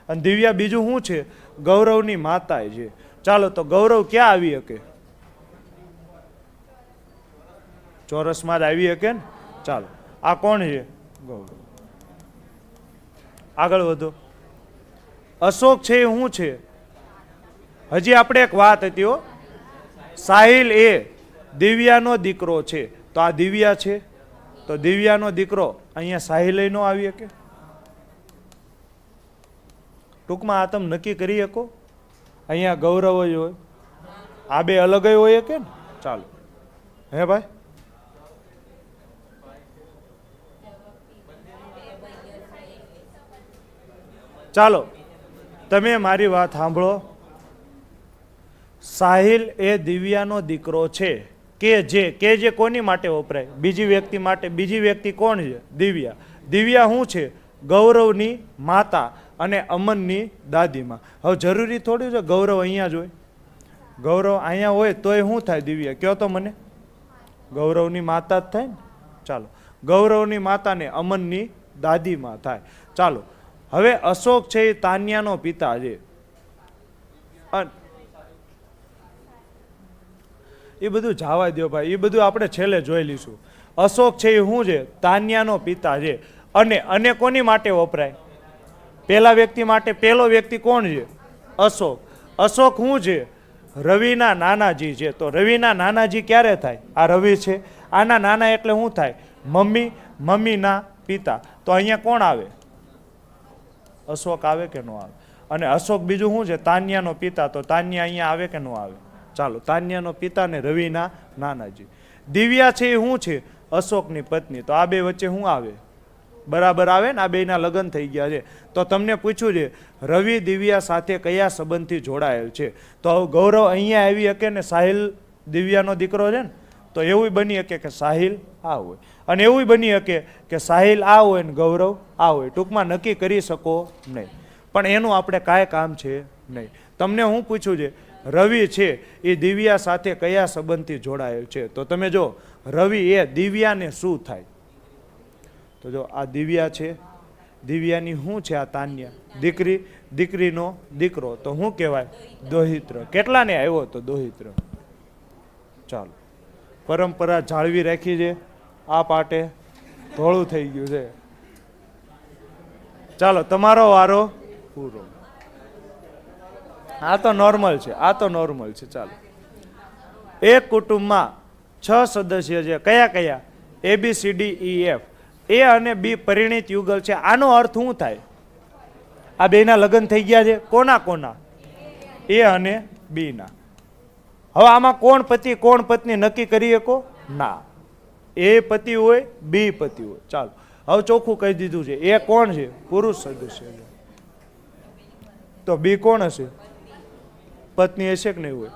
અને દિવ્યા બીજું શું છે? ગૌરવની માતા છે. ચાલો, તો ગૌરવ ક્યાં આવી શકે? ચોરસમાં જ આવી શકે ને. ચાલો, આ કોણ છે? ગૌરવ. આગળ વધો. અશોક છે એ શું છે? હજી આપણે એક વાત હતી હો. સાહિલ એ દિવ્યાનો દીકરો છે. તો આ દિવ્યા છે, તો દિવ્યાનો દીકરો અહીંયા સાહિલ નો આવી શકે? ટૂંકમાં આ તમે નક્કી કરી શકો. અહીંયા ગૌરવ જ હોય, આ બે અલગ હોય કે ને. ચાલો, હે ભાઈ. ચાલો તમે મારી વાત સાંભળો. સાહિલ એ દિવ્યાનો દીકરો છે કે જે કોની માટે વપરાય? બીજી વ્યક્તિ માટે. બીજી વ્યક્તિ કોણ છે? દિવ્યા. દિવ્યા શું છે? ગૌરવની માતા અને અમનની દાદીમાં. હવે જરૂરી થોડું છે ગૌરવ અહીંયા જ હોય. ગૌરવ અહીંયા હોય તોય શું થાય? દિવ્યા કયો તો મને. ગૌરવની માતા જ થાય ને. ચાલો, ગૌરવની માતા ને અમનની દાદીમાં થાય. ચાલો, હવે અશોક છે એ તાન્યાનો પિતા છે. એ બધું જવા દો ભાઈ, એ બધું આપણે છેલ્લે જોઈ લઈશું. અશોક છે એ શું છે? તાન્યાનો પિતા છે. અને કોની માટે વપરાય? પહેલા વ્યક્તિ માટે. પહેલો વ્યક્તિ કોણ છે? અશોક. અશોક શું છે? રવિના નાનાજી છે. તો રવિના નાનાજી ક્યારે થાય? આ રવિ છે, આના નાના એટલે શું થાય? મમ્મી. મમ્મીના પિતા. તો અહીંયા કોણ આવે? અશોક આવે કે ન આવે? અને અશોક બીજું શું છે? તાન્યાનો પિતા. તો તાન્યા અહીંયા આવે કે ન આવે? ચાલો, તાન્યાનો પિતા ને રવિના નાનાજી. દિવ્યા છે એ શું છે? અશોકની પત્ની. તો આ બે વચ્ચે શું આવે? બરાબર આવે ને. આ બેના લગ્ન થઈ ગયા છે. તો તમને પૂછ્યું છે રવિ દિવ્યા સાથે કયા સંબંધથી જોડાયેલ છે? તો ગૌરવ અહીંયા આવી શકે ને સાહિલ દિવ્યાનો દીકરો છે ને. તો એવું બની શકે કે સાહિલ આ હોય, અને એવું બની શકે કે સાહિલ આ હોય ને ગૌરવ આ હોય. ટૂંકમાં નક્કી કરી શકો નહીં. પણ એનું આપણે કાંઈ કામ છે નહીં. તમને હું પૂછું છે, રવિ છે એ દિવ્યા સાથે કયા સંબંધથી જોડાયેલ છે? તો તમે જો, રવિ એ દિવ્યાને શું થાય? તો જો આ દિવ્યા છે, દિવ્યાની શું છે? આ તાન્યા દીકરી, દીકરીનો દીકરો, તો શું કહેવાય? દોહિત્ર. કેટલાને આવ્યો? તો દોહિત્ર. ચાલો, પરંપરા જાળવી રાખી છે. આ પાટે ધોળું થઈ ગયું છે. ચાલો, તમારો વારો પૂરો. આ તો નોર્મલ છે, આ તો નોર્મલ છે. ચાલો, એક કુટુંબમાં 6 સદસ્ય છે. કયા કયા? ABCDEF. એ અને બી પરિણીત યુગલ છે. આનો અર્થ શું થાય? આ બેના લગ્ન થઈ ગયા છે. કોના કોના? એ અને બી ના. હવે આમાં કોણ પતિ કોણ પત્ની નક્કી કરી શકો? ના. એ પતિ હોય, બી પતિ હોય. ચાલો, હવે ચોખ્ખું કહી દીધું છે. એ કોણ છે? પુરુષ સદસ્ય છે. તો બી કોણ હશે? પત્ની હશે કે નહીં હોય?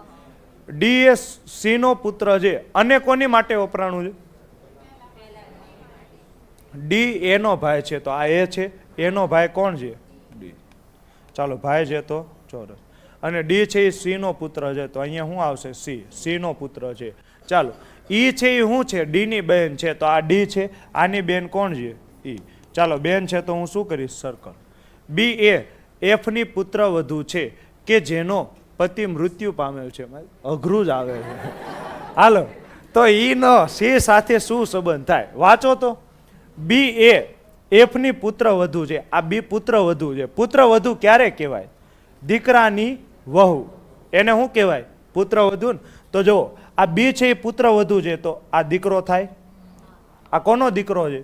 ડી એ સી નો પુત્ર છે. અને કોની માટે વપરાણું છે? ડી એનો ભાઈ છે. તો આ એ છે. એનો ભાઈ કોણ છે? ડી. ચાલો, ભાઈ છે તો ચોરસ. અને ડી છે એ સી નો પુત્ર છે. તો અહીંયા શું આવશે? સી નો પુત્ર છે. ચાલો, ઈ છે એ શું છે? ડી ની બહેન છે. તો આ ડી છે. આની બેન કોણ છે? ઈ. ચાલો, બેન છે તો હું શું કરીશ? સર્કલ. બી એ એફ ની પુત્ર વધુ છે કે જેનો પતિ મૃત્યુ પામેલ છે. અઘરું જ આવે છે. હાલો, તો ઈ નો સી સાથે શું સંબંધ થાય? વાંચો તો. બી એ એફ ની પુત્ર વધુ છે. આ બી પુત્ર વધુ છે. પુત્ર વધુ ક્યારે કહેવાય? દીકરાની વહુ. એને શું કહેવાય? પુત્ર વધુ ને. તો જો આ બી છે એ પુત્ર વધુ છે. તો આ દીકરો થાય. આ કોનો દીકરો છે?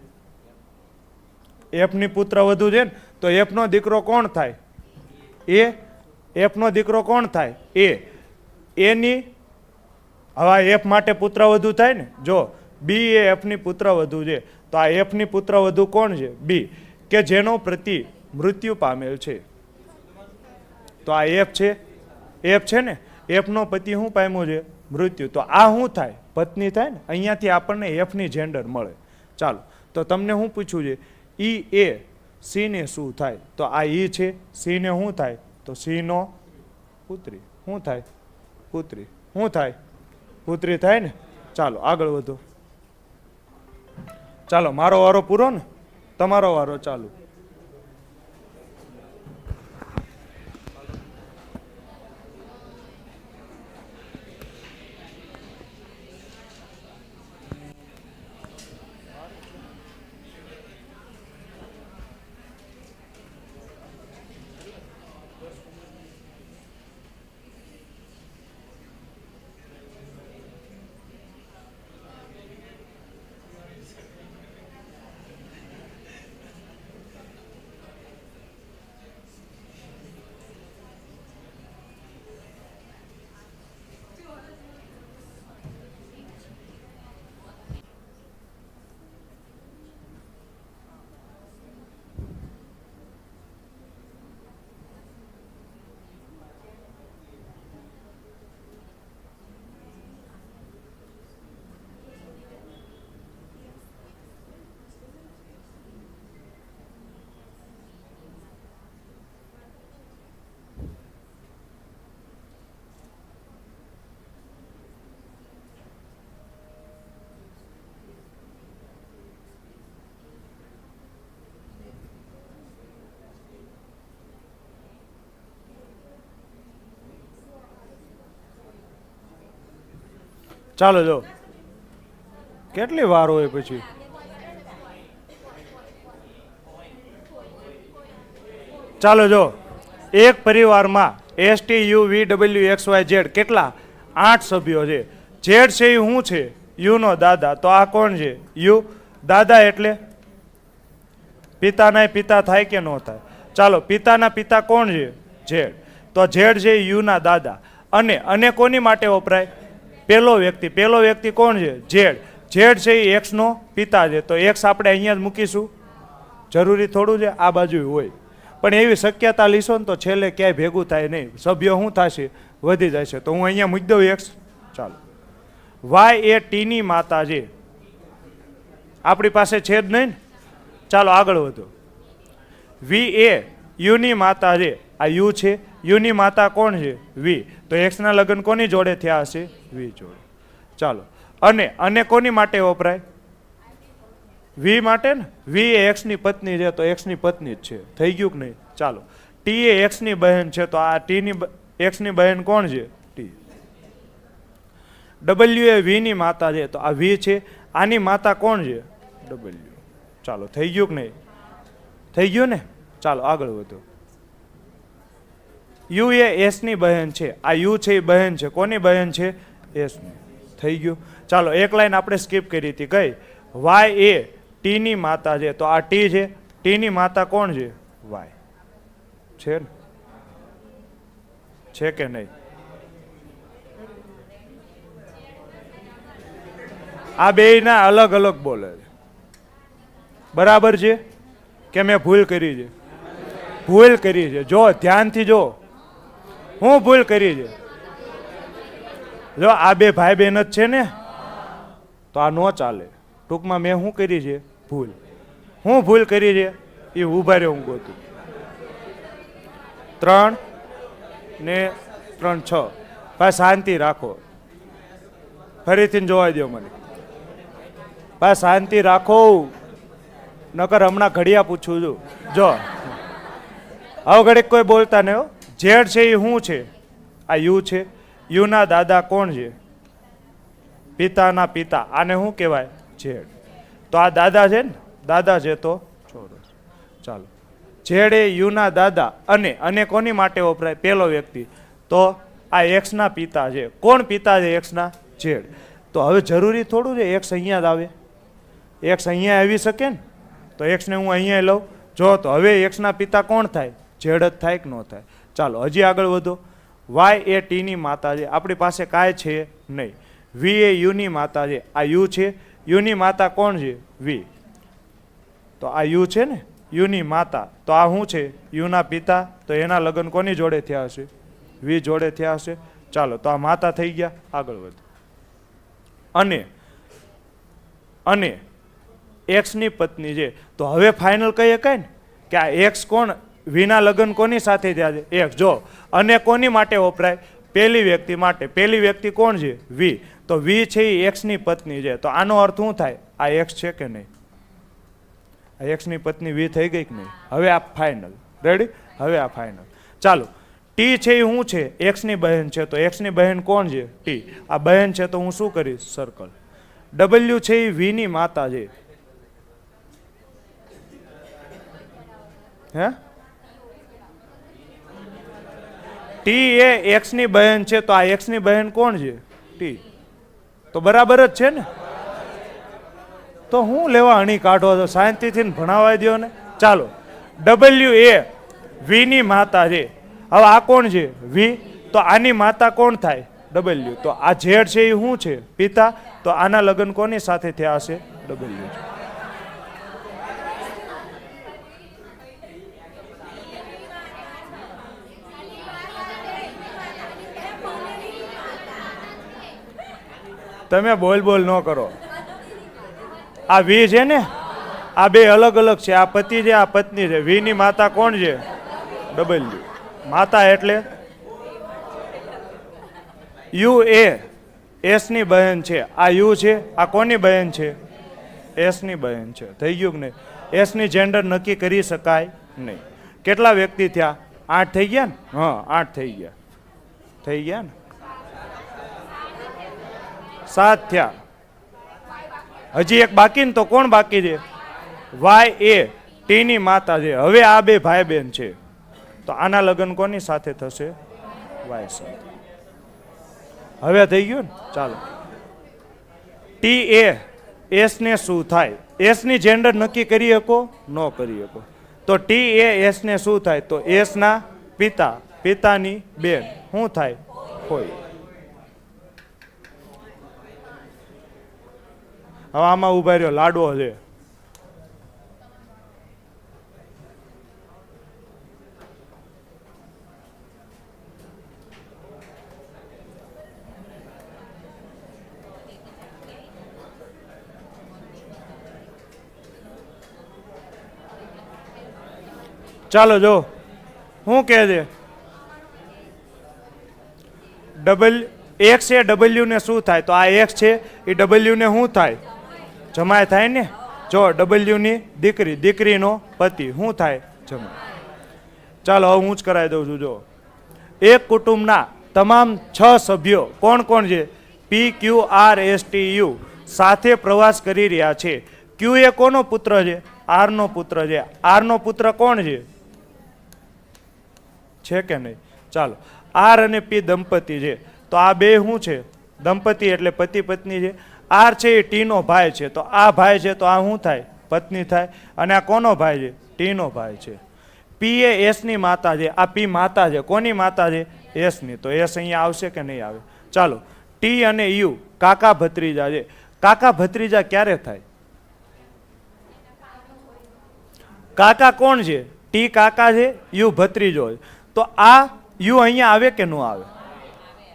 એફ ની પુત્ર વધુ છે ને. તો એફ નો દીકરો કોણ થાય? એ. એફ નો દીકરો કોણ થાય? એ. એની હવે એફ માટે પુત્ર વધુ થાય ને. જો બી એ એફ ની પુત્ર વધુ છે. તો આ એફ ની પુત્ર વધુ કોણ છે? બી, કે જેનો પતિ મૃત્યુ પામેલ છે. તો આ એફ છે. એફ છે ને. એફ નો પતિ શું પામ્યો છે? મૃત્યુ. તો આ શું થાય? પત્ની થાય ને. અહીંયાથી આપણને એફ ની જેન્ડર મળે. ચાલો, તો તમને શું પૂછ્યું છે? ઈ એ સી ને શું થાય? તો આ ઈ છે. સી ને શું થાય? તો સી નો પુત્રી. શું થાય? પુત્રી. શું થાય? પુત્રી થાય ને. ચાલો, આગળ વધો. ચાલો, મારો વારો પૂરો ને. તમારો વારો ચાલુ. ચાલો, જો કેટલી વાર હોય પછી. ચાલો, જો એક પરિવારમાં STUVWXYZ કેટલા? 8 સભ્યો છે. ઝેડ છે એ શું છે? યુ નો દાદા. તો આ કોણ છે? યુ. દાદા એટલે પિતાના પિતા થાય કે ન થાય? ચાલો, પિતાના પિતા કોણ છે? ઝેડ. તો ઝેડ છે યુ ના દાદા. અને કોની માટે વપરાય? પેલો વ્યક્તિ. પેલો વ્યક્તિ કોણ છે? ઝેડ. ઝેડ છે એ એક્સ નો પિતા છે. તો એક્સ આપણે અહીંયા જ મૂકીશું. જરૂરી થોડું છે આ બાજુ હોય, પણ એવી શક્યતા લીશો ને તો છેલ્લે ક્યાંય ભેગું થાય નહીં. સભ્યો શું થશે? વધી જશે. તો હું અહીંયા મૂકી દઉં એક્સ. ચાલો, વાય એ ટીની માતા છે. આપણી પાસે છે જ નહીં ને. ચાલો, આગળ વધો. વી એ યુની માતા છે આ યુ છે, યુની માતા કોણ છે વી, તો એક્સ ના લગ્ન કોની જોડે થયા હશે વી જોડે. ચાલો અને કોની માટે વપરાય વી માટે ને, વી એ એક્સ ની પત્ની છે તો એક્સ ની પત્ની જ છે, થઈ ગયું કે નહીં. ચાલો ટી એ એક્સ ની બહેન છે તો આ ટી ની એક્સ ની બહેન કોણ છે ટી. ડબલ્યુ એ વી ની માતા છે તો આ વી છે, આની માતા કોણ છે ડબલ્યુ. ચાલો થઈ ગયું કે નહીં, થઈ ગયું ને. ચાલો આગળ વધો. યુ એ એસ ની બહેન છે, આ યુ છે એ બહેન છે, કોની બહેન છે એસ ની, થઈ ગયું. ચાલો એક લાઈન આપણે સ્કીપ કરી હતી કઈ, વાય એ ટી ની માતા છે તો આ ટી છે, ટી ની માતા કોણ છે વાય છે ને, છે કે નહીં. આ બે ના અલગ અલગ બોલે છે, બરાબર છે કે મેં ભૂલ કરી છે, ભૂલ કરી છે. જો ધ્યાનથી જો, હું ભૂલ કરી છે. જો આ બે ભાઈ બહેન જ છે ને તો આ નો ચાલે. ટૂંકમાં મેં શું કરી છે ભૂલ, હું ભૂલ કરી છે એ ઉભા રહ્યો હું ગોતું. 3 ને 3 6. ભાઈ શાંતિ રાખો, ફરીથી જોવા દો મને. ભાઈ શાંતિ રાખો, નકર હમણાં ઘડિયા પૂછું છું. જો હવે ઘડીક કોઈ બોલતા નહીં. ઝેડ છે એ શું છે આ યુ છે, યુના દાદા કોણ છે પિતાના પિતા, આને શું કહેવાય ઝેડ. તો આ દાદા છે ને, દાદા છે તો ચોરસ. ચાલો ઝેડ એ યુના દાદા અને કોની માટે વપરાય પેલો વ્યક્તિ, તો આ એક્સ ના પિતા છે. કોણ પિતા છે એક્સ ના ઝેડ. તો હવે જરૂરી થોડું છે એક્સ અહીંયા જ આવે, એક્સ અહીંયા આવી શકે ને, તો એક્સ ને હું અહીંયા લઉં. જો તો હવે એક્સ ના પિતા કોણ થાય ઝેડ જ થાય કે ન થાય. ચાલો હજી આગળ વધો. વાય એ ટી ની માતા છે, આપણી પાસે કાંઈ છે નહીં. વી એ યુ ની માતા છે, આ યુ છે, યુની માતા કોણ છે વી, તો આ યુ છે ને યુની માતા, તો આ શું છે યુના પિતા, તો એના લગ્ન કોની જોડે થયા હશે વી જોડે થયા હશે. ચાલો તો આ માતા થઈ ગયા. આગળ વધો. અને એક્સ ની પત્ની છે, તો હવે ફાઇનલ કહી શકાય ને કે આ એક્સ કોણ, વીના લગ્ન કોની સાથે થયા છે એક્સ. જો અને કોની માટે વપરાય પહેલી વ્યક્તિ માટે, પહેલી વ્યક્તિ કોણ છે વી, તો વી છે એ એક્સ ની પત્ની છે. તો આનો અર્થ શું થાય આ એક્સ છે કે નહીં, આ એક્સ ની પત્ની વી થઈ ગઈ કે નહીં. હવે આ ફાઇનલ રેડી, હવે આ ફાઇનલ. ચાલો ટી છે એ શું છે એક્સ ની બહેન છે, તો એક્સ ની બહેન કોણ છે ટી, આ બહેન છે તો હું શું કરીશ સર્કલ. ડબલ્યુ છે એ વી ની માતા છે, હે ટી એ એક્સ ની બહેન છે તો આ એક્સ ની બહેન કોણ છે ટી, તો બરાબર જ છે ને. તો હું લેવા અણી કાઢો છો, શાંતિથી ભણાવવા દો ને. ચાલો ડબલ્યુ એ વી ની માતા છે, હવે આ કોણ છે વી, તો આની માતા કોણ થાય ડબલ્યુ, તો આ ઝેડ છે એ શું છે પિતા, તો આના લગ્ન કોની સાથે થયા હશે ડબલ્યુ. તમે બોલ બોલ ન કરો. આ વી છે ને, આ બે અલગ અલગ છે, આ પતિ છે આ પત્ની છે. વી ની માતા કોણ છે ડબલ્યુ, માતા એટલે યુ એ એસ ની બહેન છે, આ યુ છે આ કોની બહેન છે એસ ની બહેન છે. થઈ ગયું કે નહીં. એસ ની જેન્ડર નક્કી કરી શકાય નહીં. કેટલા વ્યક્તિ થયા 8 થઈ ગયા ને, હા 8 થઈ ગયા, થઈ ગયા ને 7 થયા. હજી એક બાકી ને, તો કોણ બાકી છે વાય એ ટી ની માતા છે. હવે આ બે ભાઈ બહેન છે તો આના લગ્ન કોની સાથે થશે વાય સાથે. હવે થઈ ગયું ને. ચાલો ટી એ એસ ને શું થાય, એસ ની જેન્ડર નક્કી કરી શકો ન કરી શકો, તો ટી એ એસ ને શું થાય, તો એસ ના પિતા, પિતાની બેન શું થાય હોય. હવે આમાં ઉભા રહ્યો લાડવો છે. ચાલો જો શું કહે છે? એક્સ એ ડબલ્યુ ને શું થાય? તો આ એક્સ છે એ ડબલ્યુ ને શું થાય? જમાય થાય ને. જો ડબલ્યુ ની દીકરી, દીકરીનો પતિ શું થાય? જમાય. ચાલો હવે હું જ કરાવી દઉં છું. જો એક કુટુંબના તમામ 6 સભ્યો કોણ કોણ છે? P Q R S T U સાથે પ્રવાસ કરી રહ્યા છે. ક્યુ એ કોનો પુત્ર છે? આર નો પુત્ર છે. આર નો પુત્ર કોણ છે કે નહીં? ચાલો, આર અને પી દંપતી છે. તો આ બે શું છે? દંપતી એટલે પતિ પત્ની છે. આર છે એ ટી નો ભાઈ છે. તો આ ભાઈ છે તો આ શું થાય? પત્ની થાય. અને આ કોનો ભાઈ છે? ટી નો ભાઈ છે. પી એ એસ ની માતા છે. આ પી માતા છે. કોની માતા છે? એસ ની. તો એસ અહીંયા આવશે કે નહીં આવે? ચાલો, ટી અને યુ કાકા ભત્રીજા છે. કાકા ભત્રીજા ક્યારે થાય? કાકા કોણ છે? ટી કાકા છે, યુ ભત્રીજો છે. તો આ યુ અહીંયા આવે કે ન આવે?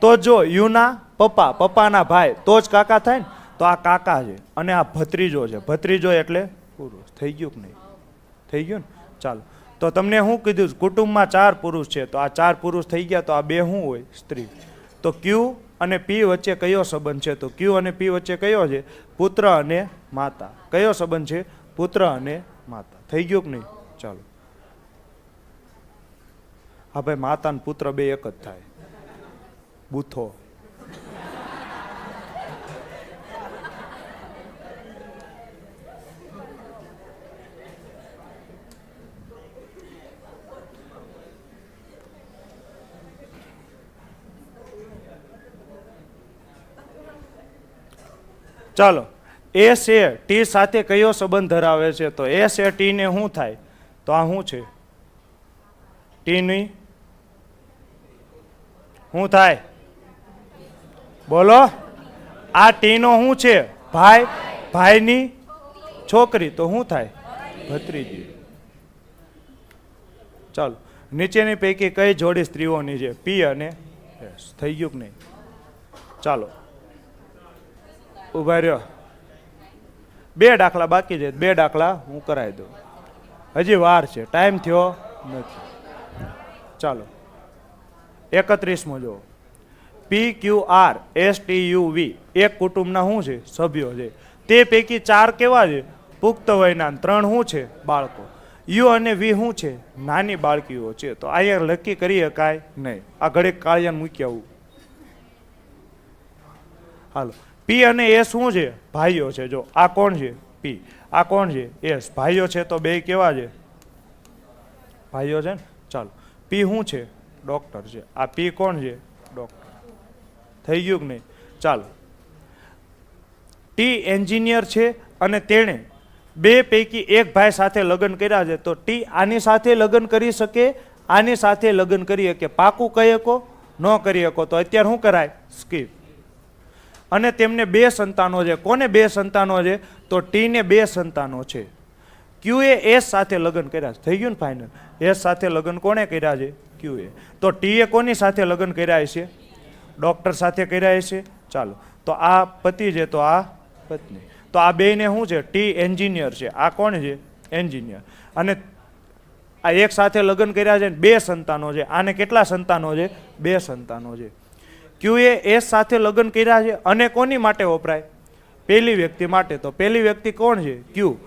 તો જો યુ ના પપ્પા, પપ્પાના ભાઈ તો જ કાકા થાય ને. તો આ કાકા છે અને આ ભત્રીજો છે. ભત્રીજો એટલે પુરુષ. થઈ ગયું કે નહીં? થઈ ગયું ને. ચાલો, તો તમને શું કીધું? કુટુંબમાં 4 પુરુષ છે. તો આ 4 પુરુષ થઈ ગયા. તો આ 2 શું હોય? સ્ત્રી. તો ક્યુ અને પી વચ્ચે કયો સંબંધ છે? તો ક્યુ અને પી વચ્ચે કયો છે? પુત્ર અને માતા. કયો સંબંધ છે? પુત્ર અને માતા. થઈ ગયું કે નહીં? ચાલો, હા ભાઈ, માતા અને પુત્ર બે એક જ થાય. બુથો. ચાલો, એસ એ ટી સાથે કયો સંબંધ ધરાવે છે? તો એસ એ ટી ને શું થાય? તો આ શું છે? ટી ની શું થાય? બોલો. આ ટી નો શું છે? ભાઈ. ભાઈની છોકરી. તો શું થાય? ભત્રીજી. ચાલો, નીચેની પૈકી કઈ જોડી સ્ત્રીઓની છે? પી અને એસ. થઈ ગયું કે નહીં? ચાલો, ઉભા રહ્યો. 2 દાખલા બાકી છે. 2 દાખલા હું કરાવી દઉં. હજી વાર છે, ટાઈમ થયો નથી. ચાલો, 31મો જો. P Q R S T U V એક કુટુંબના શું છે? સભ્યો છે. તે પૈકી 4 કેવા છે? પુખ્ત વયના. 3 શું છે? બાળકો. યુ અને વી શું છે? નાની બાળકીઓ છે. તો અહીંયા નક્કી કરી શકાય નહીં. આ ઘડીક કાળિયાને મૂકી આવું. હાલો, પી અને એસ શું છે? ભાઈઓ છે. જો આ કોણ છે? પી. આ કોણ છે? એસ. ભાઈઓ છે તો બે કેવા છે? ભાઈઓ છે ને. ચાલો, પી શું છે? ડોક્ટર છે. આ પી કોણ છે? ડોક્ટર. થઈ ગયું કે નહીં? ચાલો, ટી એન્જિનિયર છે અને તેણે 2 પૈકી એક ભાઈ સાથે લગ્ન કર્યા છે. તો ટી આની સાથે લગ્ન કરી શકે, આની સાથે લગ્ન કરી શકે. પાકું કહી શકો, ન કરી શકો. તો અત્યારે શું કરાય? સ્કીપ. અને તેમને 2 સંતાનો છે. કોને 2 સંતાનો છે? તો ટી ને 2 સંતાનો છે. ક્યુ એ એસ સાથે લગ્ન કર્યા છે. થઈ ગયું ને ફાઇનલ? એસ સાથે લગ્ન કોને કર્યા છે? ક્યુ એ. તો ટી એ કોની સાથે લગ્ન કર્યા છે? ડોક્ટર સાથે કર્યા છે. ચાલો, તો આ પતિ છે તો આ પત્ની. તો આ બે ને શું છે? ટી એન્જિનિયર છે. આ કોણ છે? એન્જિનિયર. અને આ એક સાથે લગ્ન કર્યા છે. 2 સંતાનો છે. આને કેટલા સંતાનો છે? 2 સંતાનો છે. ક્યુ એ એસ સાથે લગ્ન કર્યા છે અને કોની માટે વપરાય? પહેલી વ્યક્તિ માટે. તો પહેલી વ્યક્તિ કોણ છે? ક્યુ.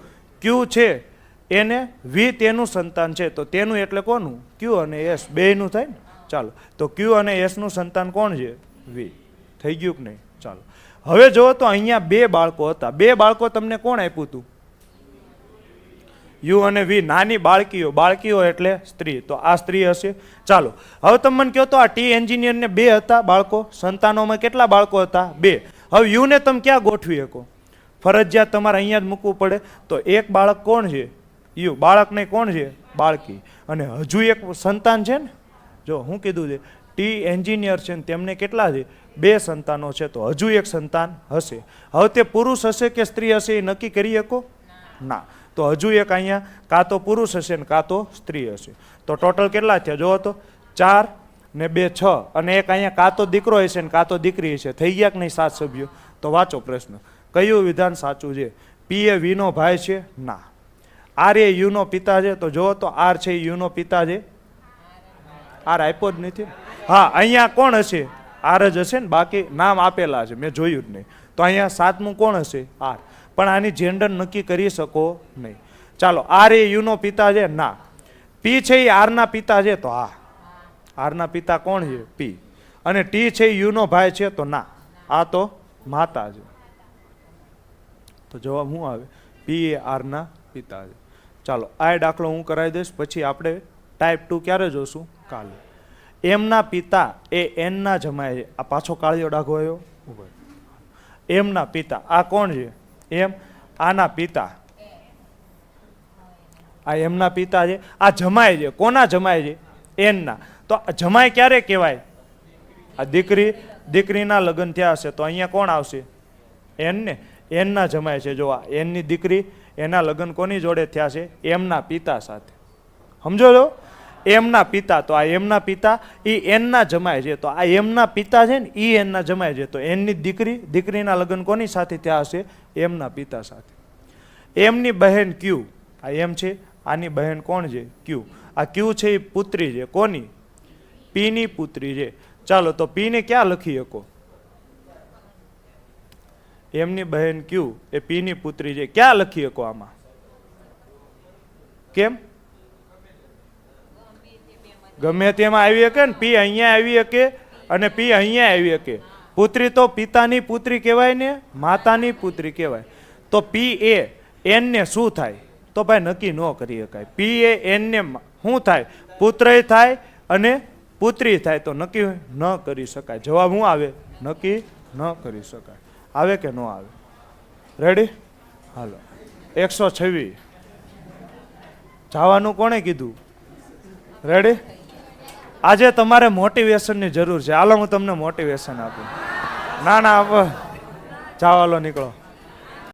ક્યુ છે એને વી તેનું સંતાન છે. તો તેનું એટલે કોનું? ક્યુ અને એસ બેયનું થાય ને. ચાલો, તો ક્યુ અને એસ નું સંતાન કોણ છે? વી. થઈ ગયું કે નહીં? ચાલો, હવે જો તો અહીંયા 2 બાળકો હતા. 2 બાળકો તમને કોણ આપ્યું હતું? યુ અને વી. નાની બાળકીઓ. બાળકીઓ એટલે સ્ત્રી. તો આ સ્ત્રી હશે. ચાલો, હવે તમે મને કહો તો આ ટી એન્જિનિયર ને 2 હતા બાળકો. સંતાનોમાં કેટલા બાળકો હતા? 2. હવે યુ ને તમે ક્યાં ગોઠવી શકો? ફરજિયાત તમારે અહીંયા જ મૂકવું પડે. તો એક બાળક કોણ છે? યુ. બાળક ને કોણ છે? બાળકી. અને હજુ એક સંતાન છે ને. જો હું કીધું છે, ટી એન્જિનિયર છે ને તેમને કેટલા છે? 2 સંતાનો છે. તો હજુ એક સંતાન હશે. હવે તે પુરુષ હશે કે સ્ત્રી હશે એ નક્કી કરી શકો ના. તો હજુ એક અહીંયા કાં તો પુરુષ હશે ને કાં તો સ્ત્રી હશે. તો ટોટલ કેટલા થયા? જો તો 4 ને 2 6. અને એક અહીંયા કાં તો દીકરો હશે ને કાં તો દીકરી હશે. થઈ ગયા કે નહીં 7 સભ્યો? તો વાંચો પ્રશ્ન. કયું વિધાન સાચું છે? પી એ વી નો ભાઈ છે? ના. આર એ યુ નો પિતા છે? તો જો તો આર છે યુ નો પિતા છે. આર આપ્યો જ નથી. હા, અહીંયા કોણ હશે? આર જ હશે ને, બાકી નામ આપેલા છે, મેં જોયું જ નહીં. તો અહીંયા સાતમું કોણ હશે? આર. પણ આની જેન્ડર નક્કી કરી શકો નહીં. ચાલો, આર એ યુનો પિતા છે? ના. પી છે એ આરના પિતા છે? તો હા. આરના પિતા કોણ છે? પી. અને ટી છે એ યુનો ભાઈ છે? તો ના, આ તો માતા છે. તો જવાબ શું આવે? પી એ આરના પિતા છે. ચાલો, આ દાખલો હું કરાવી દઈશ, પછી આપણે ટાઈપ 2 ક્યારે જોશું? કાલે. એમના પિતા એ એનના જમાય છે. આ પાછો કાળિયો ડાઘો આવ્યો. એમના પિતા, આ કોણ છે? એમ. આના પિતા, આ એમના પિતા છે. આ જમાય છે. કોના જમાય છે? એનના. તો જમાય ક્યારે કહેવાય? આ દીકરીના લગ્ન થયા હશે, તો અહીંયા કોણ આવશે? એન ને. એનના જમાય છે. જો આ એનની દીકરી, એના લગ્ન કોની જોડે થયા છે? એમના પિતા સાથે. સમજો છો? એમના પિતા. તો આ એમના પિતા એ એનના જમાય છે. તો આ એમના પિતા છે ને, એ એનના જમાય છે. તો એનની દીકરીના લગ્ન કોની સાથે થયા હશે? એમના પિતા સાથે. એમની બહેન ક્યુ, આ એમ છે, આની બહેન કોણ છે? ક્યુ. આ ક્યુ છે એ પુત્રી છે. કોની? પીની પુત્રી છે. ચાલો, તો પી ને ક્યાં લખી શકો? એમની બહેન ક્યુ એ પીની પુત્રી છે, ક્યાં લખી શકો આમાં? કેમ? ગમે તેમાં આવી શકે ને. પી અહીંયા આવી શકે અને પી અહીંયા આવી શકે. પુત્રી તો પિતાની પુત્રી કહેવાય ને, માતાની પુત્રી કહેવાય. તો પી એ એન ને શું થાય? તો ભાઈ નક્કી ન કરી શકાય. પી એ એન ને શું થાય? પુત્રય થાય અને પુત્રી થાય. તો નક્કી ન કરી શકાય. જવાબ શું આવે? નક્કી ન કરી શકાય. આવે કે ન આવે? રેડી? હાલો, 126. જવાનું કોણે કીધું? રેડી? આજે તમારે મોટિવેશનની જરૂર છે. હાલો, હું તમને મોટિવેશન આપું. ના, જાઓ, હાલો, નીકળો.